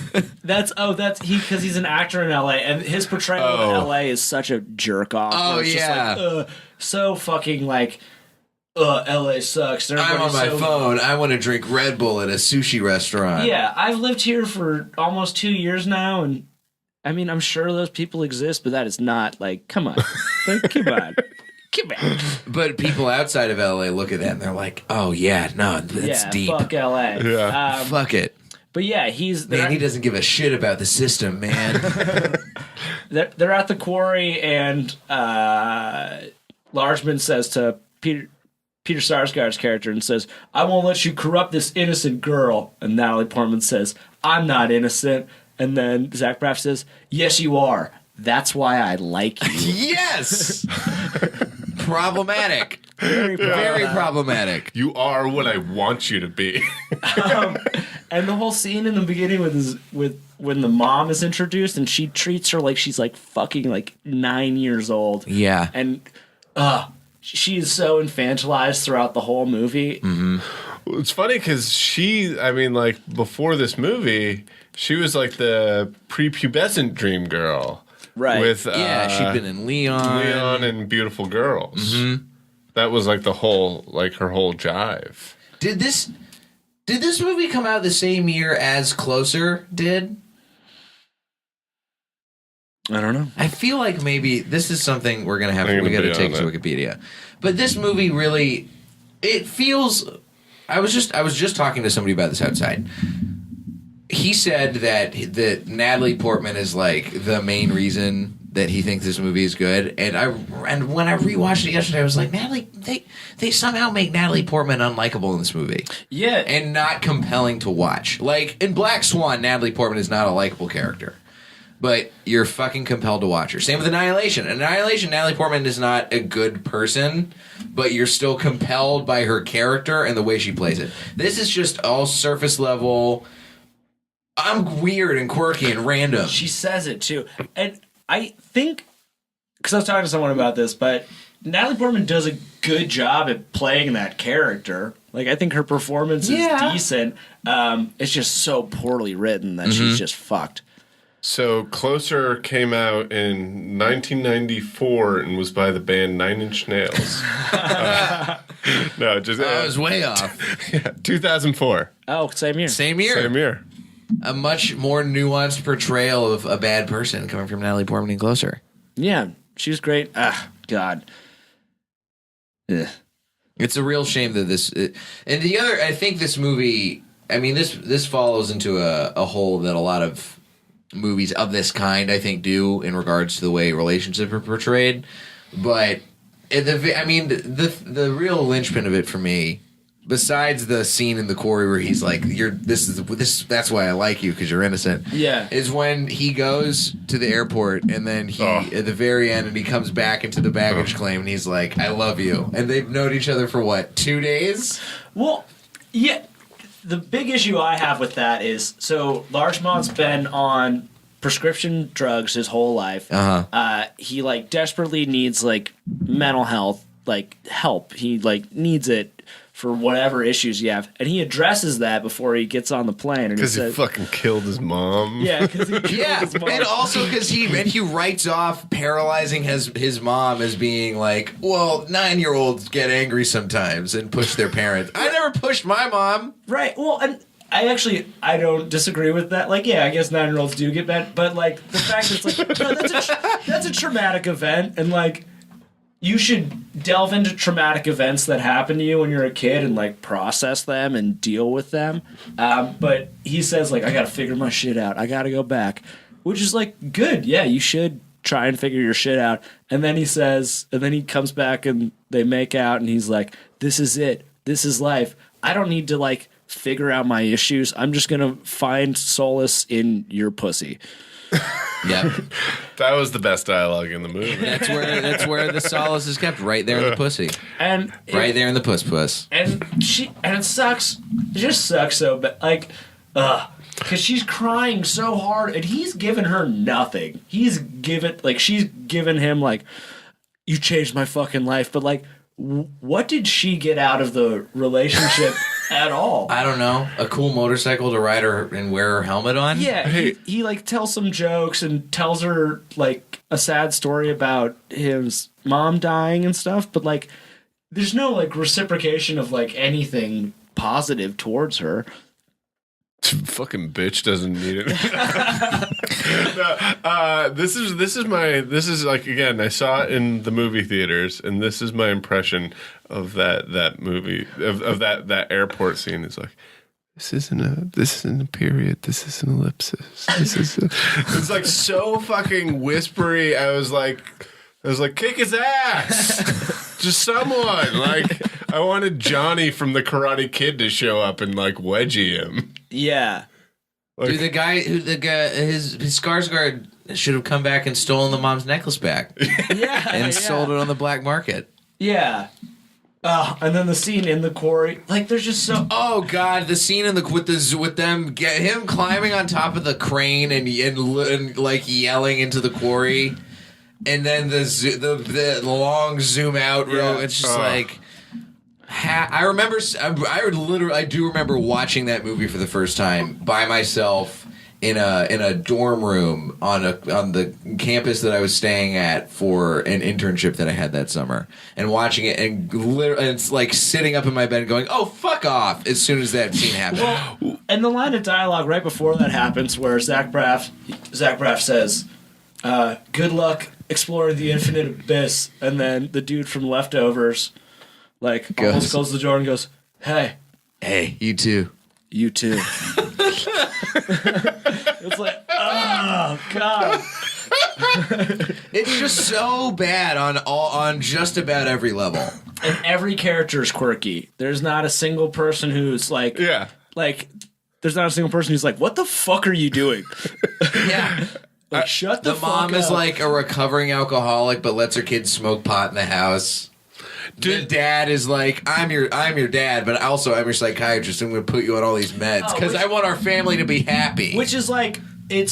That's because he's an actor in LA, and his portrayal of LA is such a jerk off. Oh, it's yeah. just like, so fucking like, LA sucks. I'm on my phone. I want to drink Red Bull at a sushi restaurant. Yeah, I've lived here for almost 2 years now, and I mean, I'm sure those people exist, but that is not like, come on. Like, come on. But people outside of LA look at that and they're like, oh, yeah, no, that's deep. Fuck LA. Yeah. Fuck it. But yeah, he doesn't give a shit about the system, man. they're at the quarry, and Largeman says to Peter Sarsgaard's character and says, I won't let you corrupt this innocent girl. And Natalie Portman says, I'm not innocent. And then Zach Braff says, yes, you are. That's why I like you. Yes! Problematic. Very problematic. You are what I want you to be. And the whole scene in the beginning with when the mom is introduced and she treats her like she's like fucking like 9 years old. Yeah. And she is so infantilized throughout the whole movie. Mm-hmm. It's funny because before this movie, she was like the prepubescent dream girl. Right. With she'd been in Leon and Beautiful Girls. Mm-hmm. That was like her whole jive. Did this movie come out the same year as Closer did? I don't know. I feel like maybe this is something we got to take to Wikipedia. But this movie really, it feels. I was just talking to somebody about this outside. He said that Natalie Portman is like the main reason that he thinks this movie is good. And when I rewatched it yesterday, I was like, Natalie, they somehow make Natalie Portman unlikable in this movie. Yeah. And not compelling to watch. Like in Black Swan, Natalie Portman is not a likable character. But you're fucking compelled to watch her. Same with Annihilation. Annihilation, Natalie Portman is not a good person, but you're still compelled by her character and the way she plays it. This is just all surface level. I'm weird and quirky and random. She says it too. And I think, because I was talking to someone about this, but Natalie Portman does a good job at playing that character. Like, I think her performance is decent. It's just so poorly written that she's just fucked. So Closer came out in 1994 and was by the band Nine Inch Nails. No, just I was way off. 2004. Oh, same year. Same year. Same year. A much more nuanced portrayal of a bad person coming from Natalie Portman and Closer. Yeah, she was great. Ah, God. Ugh. It's a real shame that and the other, I think this movie, I mean, this follows into a hole that a lot of movies of this kind, I think, do in regards to the way relationships are portrayed. But the real linchpin of it for me, besides the scene in the quarry where he's like, that's why I like you, because you're innocent. Yeah. Is when he goes to the airport and then at the very end, and he comes back into the baggage claim and he's like, I love you. And they've known each other for what, 2 days? Well, yeah. The big issue I have with that is, so Largemont's been on prescription drugs his whole life. He like desperately needs like mental health, like help. He like needs it for whatever issues you have, and he addresses that before he gets on the plane. Because he fucking killed his mom. Yeah, because he killed his mom. And also because he writes off paralyzing his mom as being like, well, 9-year-olds get angry sometimes and push their parents. I never pushed my mom. Right. Well, and I don't disagree with that. Like, yeah, I guess 9-year-olds do get bad, but like the fact that it's like, no, that's a traumatic event, and like, you should delve into traumatic events that happen to you when you're a kid and like process them and deal with them. But he says like, I got to figure my shit out. I got to go back, which is like good. Yeah, you should try and figure your shit out. And then he says, and then he comes back and they make out and he's like, this is it. This is life. I don't need to like figure out my issues. I'm just going to find solace in your pussy. Yep. That was the best dialogue in the movie. That's where the solace is kept, right there in the pussy. And right there in the puss. And it sucks. It just sucks so bad. Like, because she's crying so hard, and he's given her nothing. She's given him like, you changed my fucking life, but like, what did she get out of the relationship at all? I don't know. A cool motorcycle to ride her and wear her helmet on? Yeah, he like tells some jokes and tells her like a sad story about his mom dying and stuff, but like there's no like reciprocation of like anything positive towards her. Fucking bitch doesn't need it. No, this is like, again, I saw it in the movie theaters, and this is my impression of that movie, of that airport scene. It's like, this isn't a period. This is an ellipsis. It's like so fucking whispery. I was like, kick his ass. Just someone. Like, I wanted Johnny from the Karate Kid to show up and like wedgie him. Yeah. Like, dude, his Skarsgård should have come back and stolen the mom's necklace back. Yeah. And sold it on the black market. Yeah. And then the scene in the quarry, like there's just so. Oh God, the scene with them get him climbing on top of the crane and like yelling into the quarry, and then the long zoom out row. It's just like. I do remember watching that movie for the first time by myself in a dorm room on the campus that I was staying at for an internship that I had that summer, and watching it, and it's like sitting up in my bed going, "Oh, fuck off!" as soon as that scene happened. Well, and the line of dialogue right before that happens, where Zach Braff says, "Good luck exploring the infinite abyss," and then the dude from Leftovers. Like, almost closes the door and goes, Hey, you too. You too. It's like, oh, God. It's just so bad on just about every level. And every character is quirky. There's not a single person who's like... Yeah. Like, there's not a single person who's like, what the fuck are you doing? Yeah. Like, shut the fuck up. The mom is like a recovering alcoholic but lets her kids smoke pot in the house. The dad is like, I'm your dad, but also I'm your psychiatrist. I'm going to put you on all these meds because I want our family to be happy. Which is like, it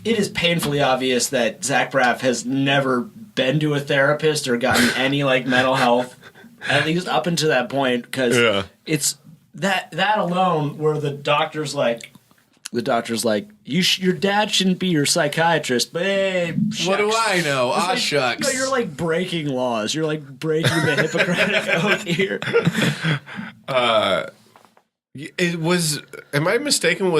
is painfully obvious that Zach Braff has never been to a therapist or gotten any like mental health, at least up until that point, because it's that alone where the doctor's like, your dad shouldn't be your psychiatrist, but hey, shucks. What do I know? Shucks. No, you're like breaking laws. You're like breaking the Hippocratic Oath here. It was. Am I mistaken?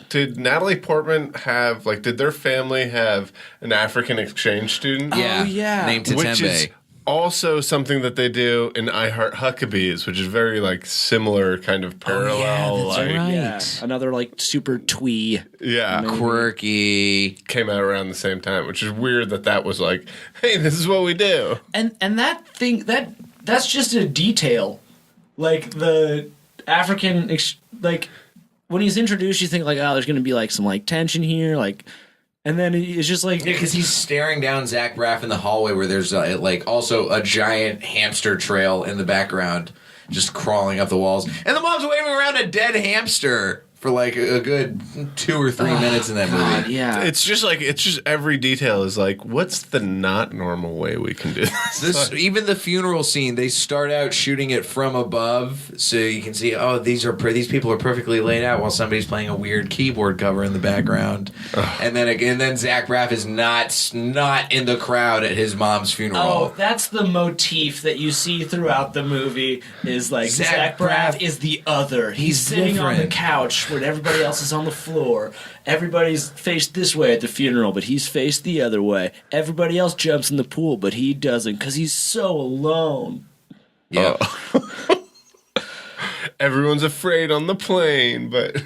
Did Natalie Portman did their family have an African exchange student? Yeah, yeah. named Tatembe. also something that they do in I Heart Huckabees, which is very like similar kind of parallel. that's like, right. Yeah, another like super twee. Yeah, Quirky. came out around the same time, which is weird that was like, hey, this is what we do. And that thing that's just a detail. Like the African like when he's introduced, you think like, oh, there's going to be like some like tension here, like, and then it's just like, Yeah, because he's staring down Zach Braff in the hallway where there's like also a giant hamster trail in the background, just crawling up the walls, and the mom's waving around a dead hamster for like a good 2 or 3 minutes in that movie. yeah, It's just every detail is like, what's the not normal way we can do this? Even the funeral scene, they start out shooting it from above, so you can see, oh, these people are perfectly laid out while somebody's playing a weird keyboard cover in the background, and then Zach Braff is not in the crowd at his mom's funeral. oh, that's the motif that you see throughout the movie. Is like Zach Braff is the other. He's sitting on the different. couch when everybody else is on the floor. Everybody's faced this way at the funeral, but he's faced the other way. Everybody else jumps in the pool, but he doesn't because he's so alone. Yeah. Everyone's afraid on the plane, but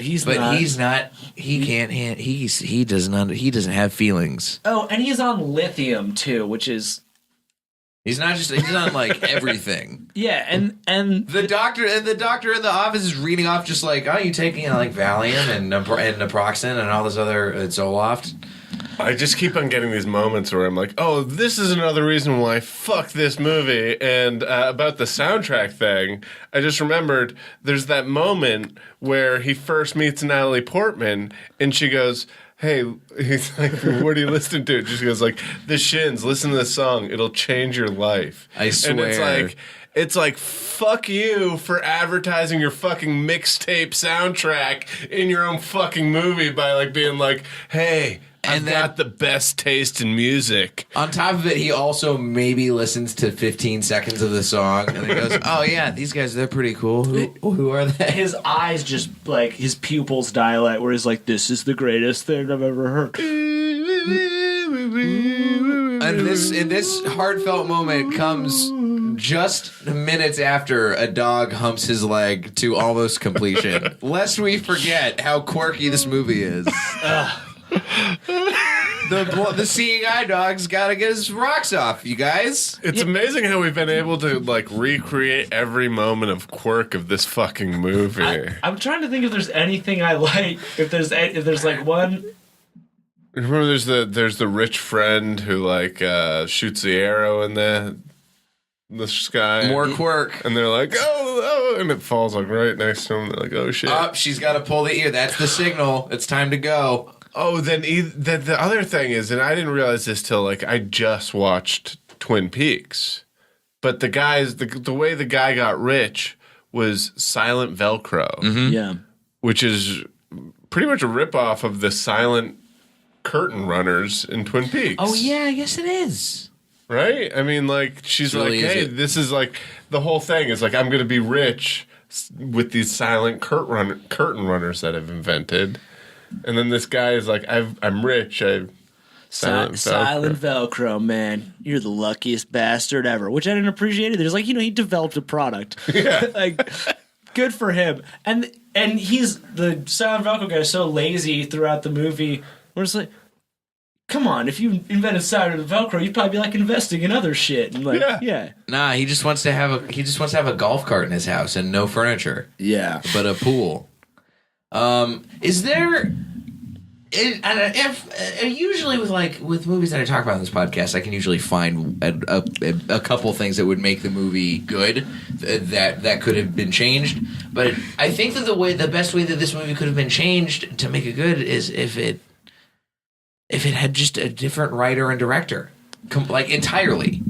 He's But not. he's not. He can't. He doesn't have feelings. Oh, and he's on lithium too, which is He's not just. He's on like everything. yeah, and The doctor in the office is reading off just like, oh, you taking like Valium and naproxen and all this other Zoloft. I just keep on getting these moments where I'm like, oh, this is another reason why fuck this movie. And about the soundtrack thing, I just remembered there's that moment where he first meets Natalie Portman and she goes, hey, he's like, what are you listening to? She goes like, The Shins, listen to this song. It'll change your life. I swear. And it's like, fuck you for advertising your fucking mixtape soundtrack in your own fucking movie by like being like, hey, I've got the best taste in music. On top of it, he also maybe listens to 15 seconds of the song and then goes, oh yeah, these guys, they're pretty cool. Who are they? his eyes just like his pupils dilate, where he's like, "This is the greatest thing I've ever heard." And this heartfelt moment comes just minutes after a dog humps his leg to almost completion. Lest we forget how quirky this movie is. The seeing eye dog's got to get his rocks off, you guys. It's amazing how we've been able to like recreate every moment of quirk of this fucking movie. I'm trying to think if there's anything I like. If there's like one. Remember, there's the rich friend who like shoots the arrow in the sky. More quirk. And they're like, oh, and it falls like right next to him. They're like, oh shit. Up, she's got to pull the ear. That's the signal. It's time to go. Oh, then the other thing is, and I didn't realize this till like I just watched Twin Peaks, but the way the guy got rich was silent Velcro, Yeah. which is pretty much a ripoff of the silent curtain runners in Twin Peaks. Oh yeah, yes it is. Right? I mean, like she's Really like, is hey, it? this is like the whole thing is like I'm going to be rich with these silent curtain runners that I've invented. And then this guy is like, I'm rich. Silent Velcro, man. You're the luckiest bastard ever. Which I didn't appreciate either. It's like, he developed a product. Yeah. Like, good for him. And he's the silent Velcro guy is so lazy throughout the movie. Where it's like, come on, if you invented silent Velcro, you'd probably be like investing in other shit. And like, yeah. Nah, he just wants to have a golf cart in his house and no furniture, Yeah. but a pool. Is there? Usually with movies that I talk about in this podcast, I can usually find a couple things that would make the movie good that could have been changed. But I think that the best way that this movie could have been changed to make it good is if it had just a different writer and director, like entirely.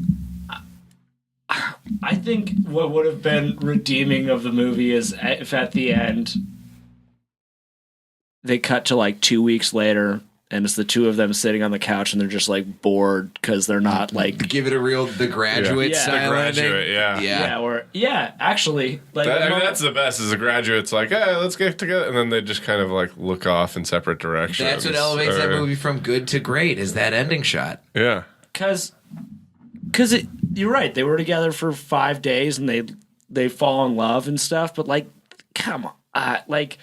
I think what would have been redeeming of the movie is if at the end they cut to like 2 weeks later and it's the two of them sitting on the couch and they're just like bored because they're not like Give it a real The Graduate Yeah. style The Graduate, ending. yeah, actually like that's the best. Is The Graduate's like, hey, let's get together, and then they just kind of like look off in separate directions. That's what elevates that movie from good to great is that ending shot. Yeah. because you're right. They were together for 5 days and they fall in love and stuff. But like, come on, like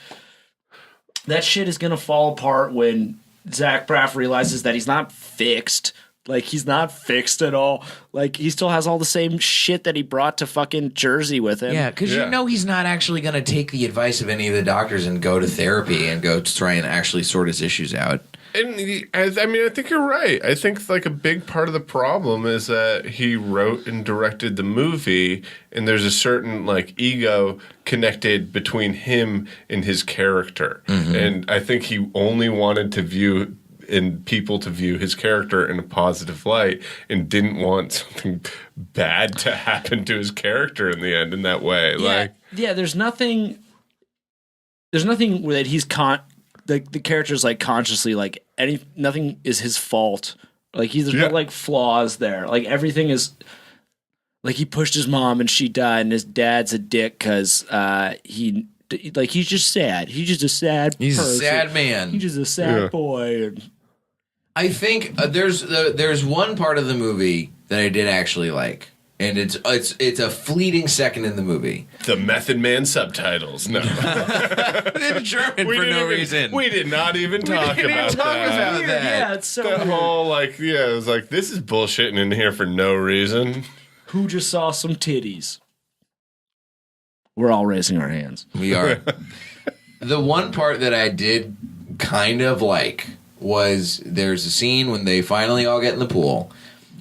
that shit is gonna fall apart when Zach Braff realizes that he's not fixed. Like, he's not fixed at all. Like, he still has all the same shit that he brought to fucking Jersey with him. Yeah, because you know he's not actually going to take the advice of any of the doctors and go to therapy and go to try and actually sort his issues out. And I mean, I think you're right. I think like a big part of the problem is that he wrote and directed the movie, and there's a certain like ego connected between him and his character. And I think he only wanted to view his character in a positive light and didn't want something bad to happen to his character in the end in that way. There's nothing that he's the character's like consciously like nothing is his fault. Like there's no like flaws there. Like everything is like he pushed his mom and she died and his dad's a dick because he's just sad. He's just a sad person. He's a sad man. He's just a sad boy. I think there's one part of the movie that I did actually like, and it's a fleeting second in the movie. The Method Man subtitles. No, in German for no reason. We did not even talk about that. Yeah, it's so the weird. whole it was like this is bullshitting in here for no reason. Who just saw some titties? We're all raising our hands. We are. The one part that I did kind of like was there's a scene when they finally all get in the pool,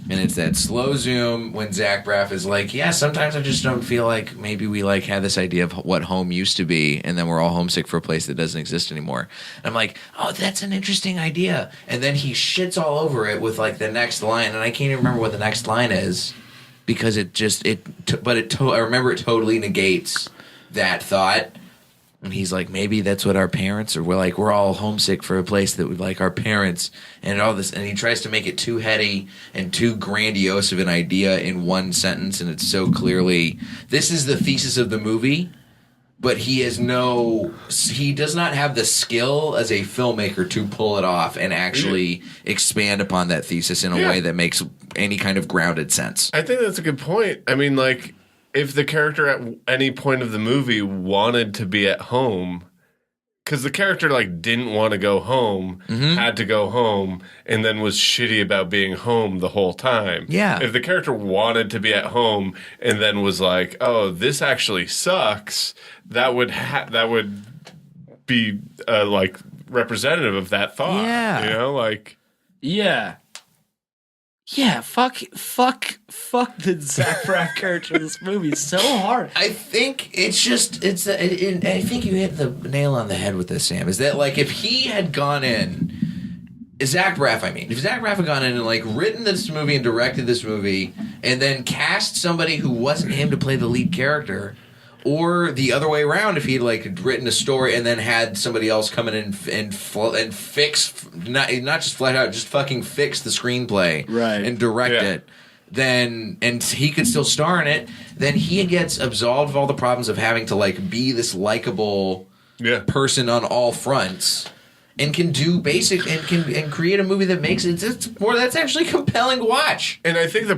and it's that slow zoom when Zach Braff is like, yeah, sometimes I just don't feel like maybe we like had this idea of what home used to be, and then we're all homesick for a place that doesn't exist anymore. And I'm like, oh, that's an interesting idea. And then he shits all over it with like the next line, and I can't even remember what the next line is because I remember it totally negates that thought. And he's like, maybe that's what our parents are. We're all homesick for a place that would like our parents and all this. And he tries to make it too heady and too grandiose of an idea in one sentence. And it's so clearly, this is the thesis of the movie, but he does not have the skill as a filmmaker to pull it off and actually expand upon that thesis in a way that makes any kind of grounded sense. I think that's a good point. I mean, like, if the character at any point of the movie wanted to be at home, because the character like didn't want to go home, had to go home, and then was shitty about being home the whole time. Yeah. If the character wanted to be at home and then was like, "Oh, this actually sucks," that would be like representative of that thought. Yeah. You know, like Yeah, fuck the Zach Braff character in this movie so hard. I think I think you hit the nail on the head with this, Sam. Is that like if he had gone in, Zach Braff had gone in and like written this movie and directed this movie and then cast somebody who wasn't him to play the lead character, or the other way around, if he'd like written a story and then had somebody else come in and fix, not just flat out, just fucking fix the screenplay and direct it, then, and he could still star in it, then he gets absolved of all the problems of having to like be this likable person on all fronts. And can do basic and create a movie that makes that's actually compelling to watch. And I think the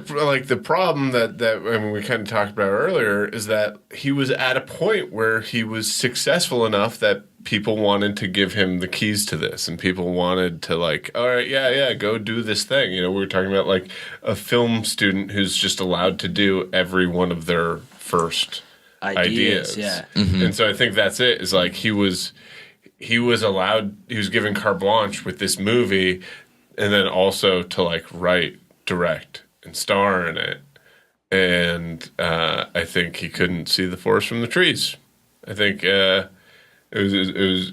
problem that I mean, we kind of talked about earlier is that he was at a point where he was successful enough that people wanted to give him the keys to this, and people wanted to like, all right, go do this thing. You know, we were talking about like a film student who's just allowed to do every one of their first ideas. Yeah. And so I think that's it. Is like he was given carte blanche with this movie, and then also to like write, direct, and star in it. And I think he couldn't see the forest from the trees. I think he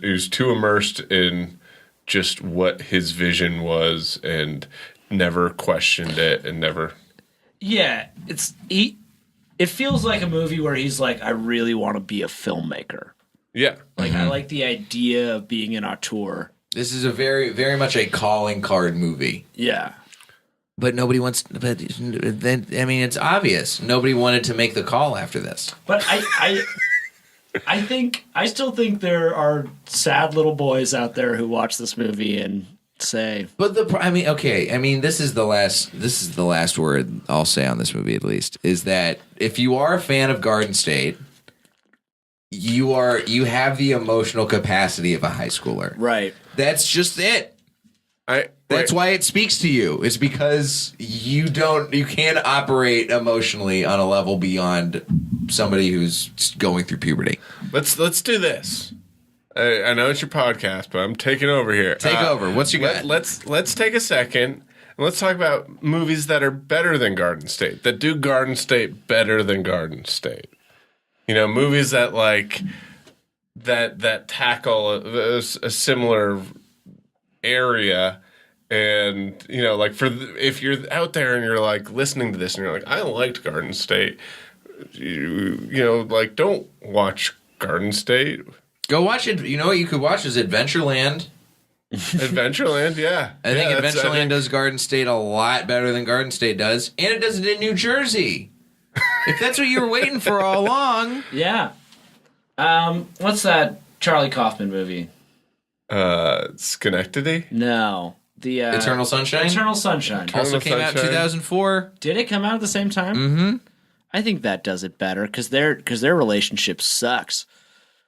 was too immersed in just what his vision was and never questioned it and never. Yeah, it feels like a movie where he's like, I really want to be a filmmaker. Yeah. Like, I like the idea of being an auteur. This is a very, very much a calling card movie. Yeah. But nobody wants. But then, I mean, it's obvious nobody wanted to make the call after this. But I still think there are sad little boys out there who watch this movie and say. But this is the last word I'll say on this movie, at least, is that if you are a fan of Garden State, you have the emotional capacity of a high schooler. Right. That's just it. That's why it speaks to you. It's because you can't operate emotionally on a level beyond somebody who's going through puberty. Let's do this. I know it's your podcast, but I'm taking over here. Take over. What's you got? Let's take a second and let's talk about movies that are better than Garden State, that do Garden State better than Garden State. You know, movies that that tackle a similar area. And, you know, like if you're out there and you're like listening to this and you're like, I liked Garden State, you know, like, don't watch Garden State. Go watch it. You know what you could watch is Adventureland. Adventureland, yeah. I think Adventureland does Garden State a lot better than Garden State does. And it does it in New Jersey. If that's what you were waiting for all along. Yeah. What's that Charlie Kaufman movie? Schenectady? No. The Eternal Sunshine? Eternal Sunshine. Also came out in 2004. Did it come out at the same time? Mm-hmm. I think that does it better because their relationship sucks.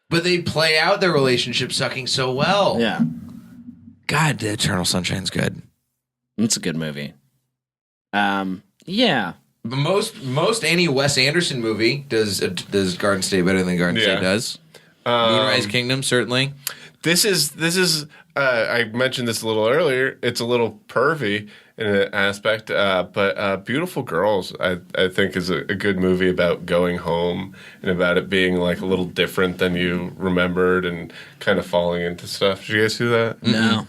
But they play out their relationship sucking so well. Yeah. God, the Eternal Sunshine's good. It's a good movie. Yeah. But most any Wes Anderson movie does Garden State better than Garden State does. Moonrise Kingdom, certainly. This is I mentioned this a little earlier. It's a little pervy in an aspect, but Beautiful Girls, I think, is a good movie about going home and about it being like a little different than you remembered and kind of falling into stuff. Did you guys see that? No.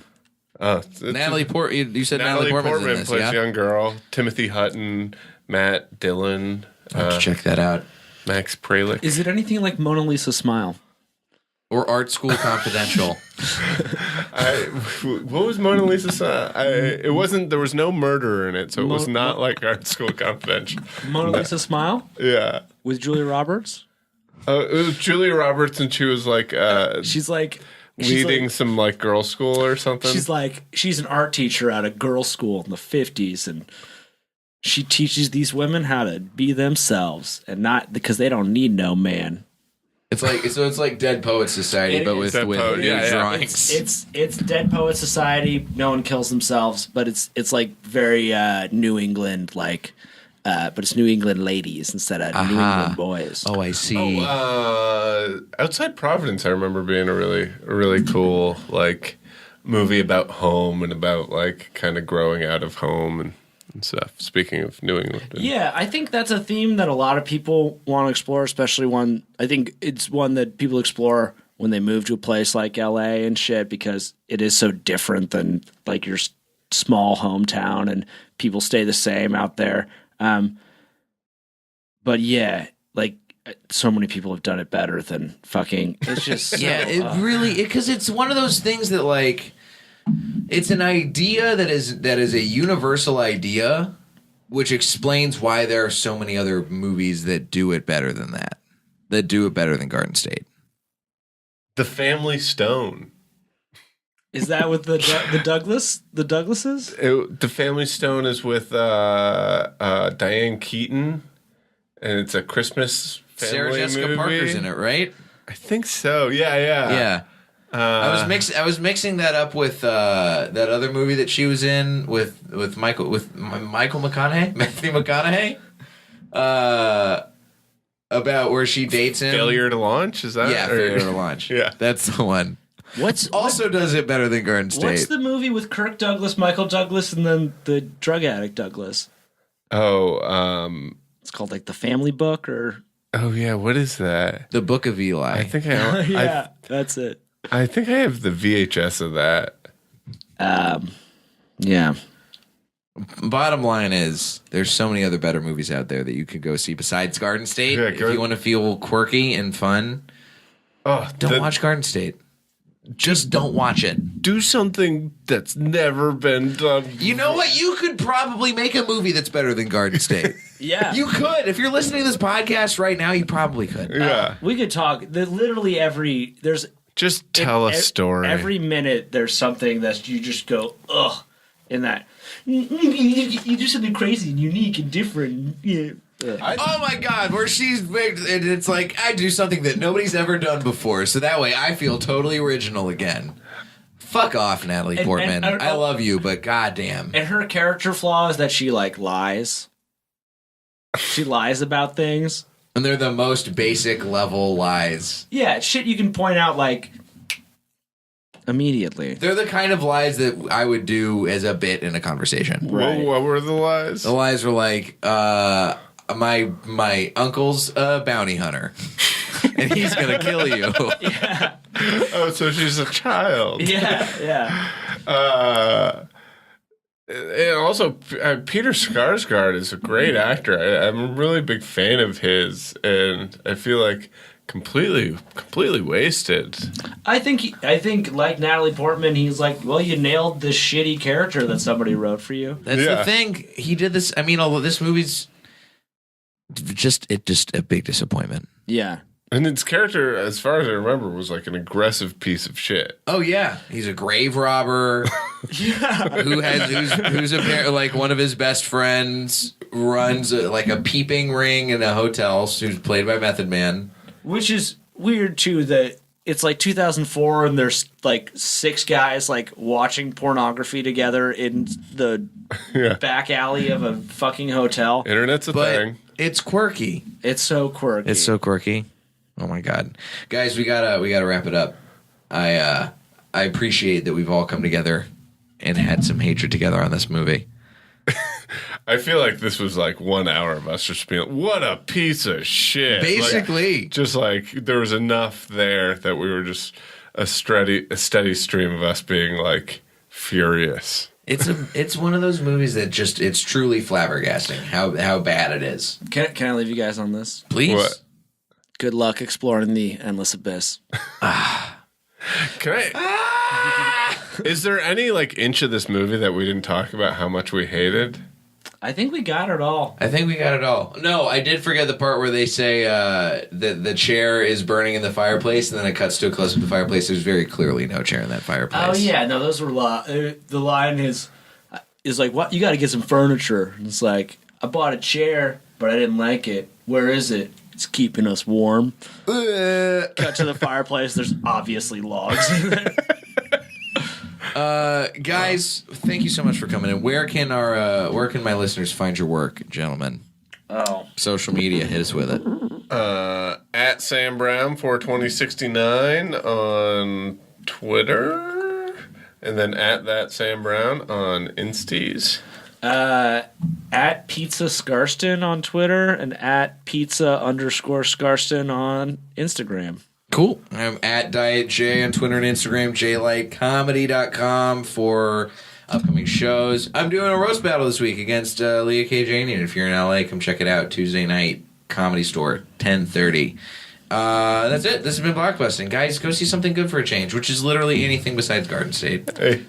Natalie Portman. You said Natalie Portman in this, plays yeah? a young girl. Timothy Hutton, Matt Dillon, I'll have to check that out. Max Pralick. Is it anything like Mona Lisa Smile? Or Art School Confidential. What was Mona Lisa? It wasn't. There was no murder in it, so it was not like Art School Confidential. Mona Lisa Smile? Yeah. With Julia Roberts? It was Julia Roberts, and she was like, she's leading some like girl school or something. She's an art teacher at a girls' school in the 50s, and she teaches these women how to be themselves and not because they don't need no man. It's like Dead Poets Society, but with drawings. It's Dead Poets Society. No one kills themselves, but it's like very New England but it's New England ladies instead of New England boys. Oh, I see. Outside Providence, I remember being a really cool like movie about home and about like kind of growing out of home and stuff. Speaking of New England. Yeah, I think that's a theme that a lot of people want to explore, especially I think it's one that people explore when they move to a place like LA and shit, because it is so different than like your small hometown and people stay the same out there. But yeah, like so many people have done it better than fucking. It's just it really, because it's one of those things that like. It's an idea that is a universal idea, which explains why there are so many other movies that do it better than that do it better than Garden State. The Family Stone. Is that with the Douglases? The Family Stone is with Diane Keaton, and it's a Christmas family Sarah Jessica movie. Parker's in it, right? I think so. Yeah. I was mixing that up with that other movie that she was in with Michael McConaughey, Matthew McConaughey, about where she dates him. Failure to Launch, is that? Yeah, Failure to Launch. Yeah, that's the one. Does it better than Garden State? What's the movie with Kirk Douglas, Michael Douglas, and then the drug addict Douglas? It's called like The Family Book, or yeah, what is that? The Book of Eli. I think that's it. I think I have the VHS of that. Yeah. Bottom line is, there's so many other better movies out there that you could go see besides Garden State. Yeah, if you want to feel quirky and fun, don't watch Garden State. Just don't watch it. Do something that's never been done. You know what? You could probably make a movie that's better than Garden State. Yeah. You could. If you're listening to this podcast right now, you probably could. Yeah. We could talk. Literally Just tell a story. Every minute there's something that you just go, ugh, in that. You do something crazy and unique and different. Yeah. Oh my God, where she's big, and it's like, I do something that nobody's ever done before, so that way I feel totally original again. Fuck off, Natalie Portman. I love you, but goddamn. And her character flaw is that she, like, lies. She lies about things. And they're the most basic level lies. Yeah, shit you can point out, like, immediately. They're the kind of lies that I would do as a bit in a conversation. Right. What were the lies? The lies were like, my uncle's a bounty hunter, and he's gonna kill you. Yeah. Oh, so she's a child. Yeah. And also, Peter Skarsgård is a great actor. I'm a really big fan of his, and I feel like completely wasted. I think, like Natalie Portman, he's like, well, you nailed this shitty character that somebody wrote for you. That's the thing. He did this. I mean, although this movie's just a big disappointment. Yeah. And his character, as far as I remember, was like an aggressive piece of shit. Oh yeah, he's a grave robber. Yeah. who's apparently like one of his best friends runs like a peeping ring in a hotel. Who's played by Method Man. Which is weird too. That it's like 2004 and there's like 6 guys like watching pornography together in the back alley of a fucking hotel. Internet's a thing. It's quirky. It's so quirky. It's so quirky. Oh my God, guys, we gotta wrap it up. I appreciate that we've all come together and had some hatred together on this movie. I feel like this was like 1 hour of us just being like, what a piece of shit. Basically. Like, just like there was enough there that we were just a steady stream of us being like furious. It's one of those movies that just it's truly flabbergasting how bad it is. Can I leave you guys on this? Please. What? Good luck exploring the endless abyss. Can I? Is there any like inch of this movie that we didn't talk about how much we hated? I think we got it all. I think we got it all. No, I did forget the part where they say that the chair is burning in the fireplace, and then it cuts to a close of the fireplace. There's very clearly no chair in that fireplace. Oh yeah, no, those were the line is like, what? You got to get some furniture. And it's like, I bought a chair, but I didn't like it. Where is it? It's keeping us warm. Cut to the fireplace. There's obviously logs in there. Guys, thank you so much for coming in. Where can my listeners find your work, gentlemen? Oh, Social media, hit us with it. At Sam Brown 42069 on Twitter, and then at that Sam Brown on Insties. at Pizza Skarsten on Twitter and at pizza_Skarsten on Instagram. Cool. I'm at Diet J on Twitter and Instagram, jlightcomedy.com for upcoming shows. I'm doing a roast battle this week against Leah K. Janian. If you're in LA, come check it out. Tuesday night, Comedy Store, 10:30. That's it. This has been Blockbusting. Guys, go see something good for a change, which is literally anything besides Garden State. Hey.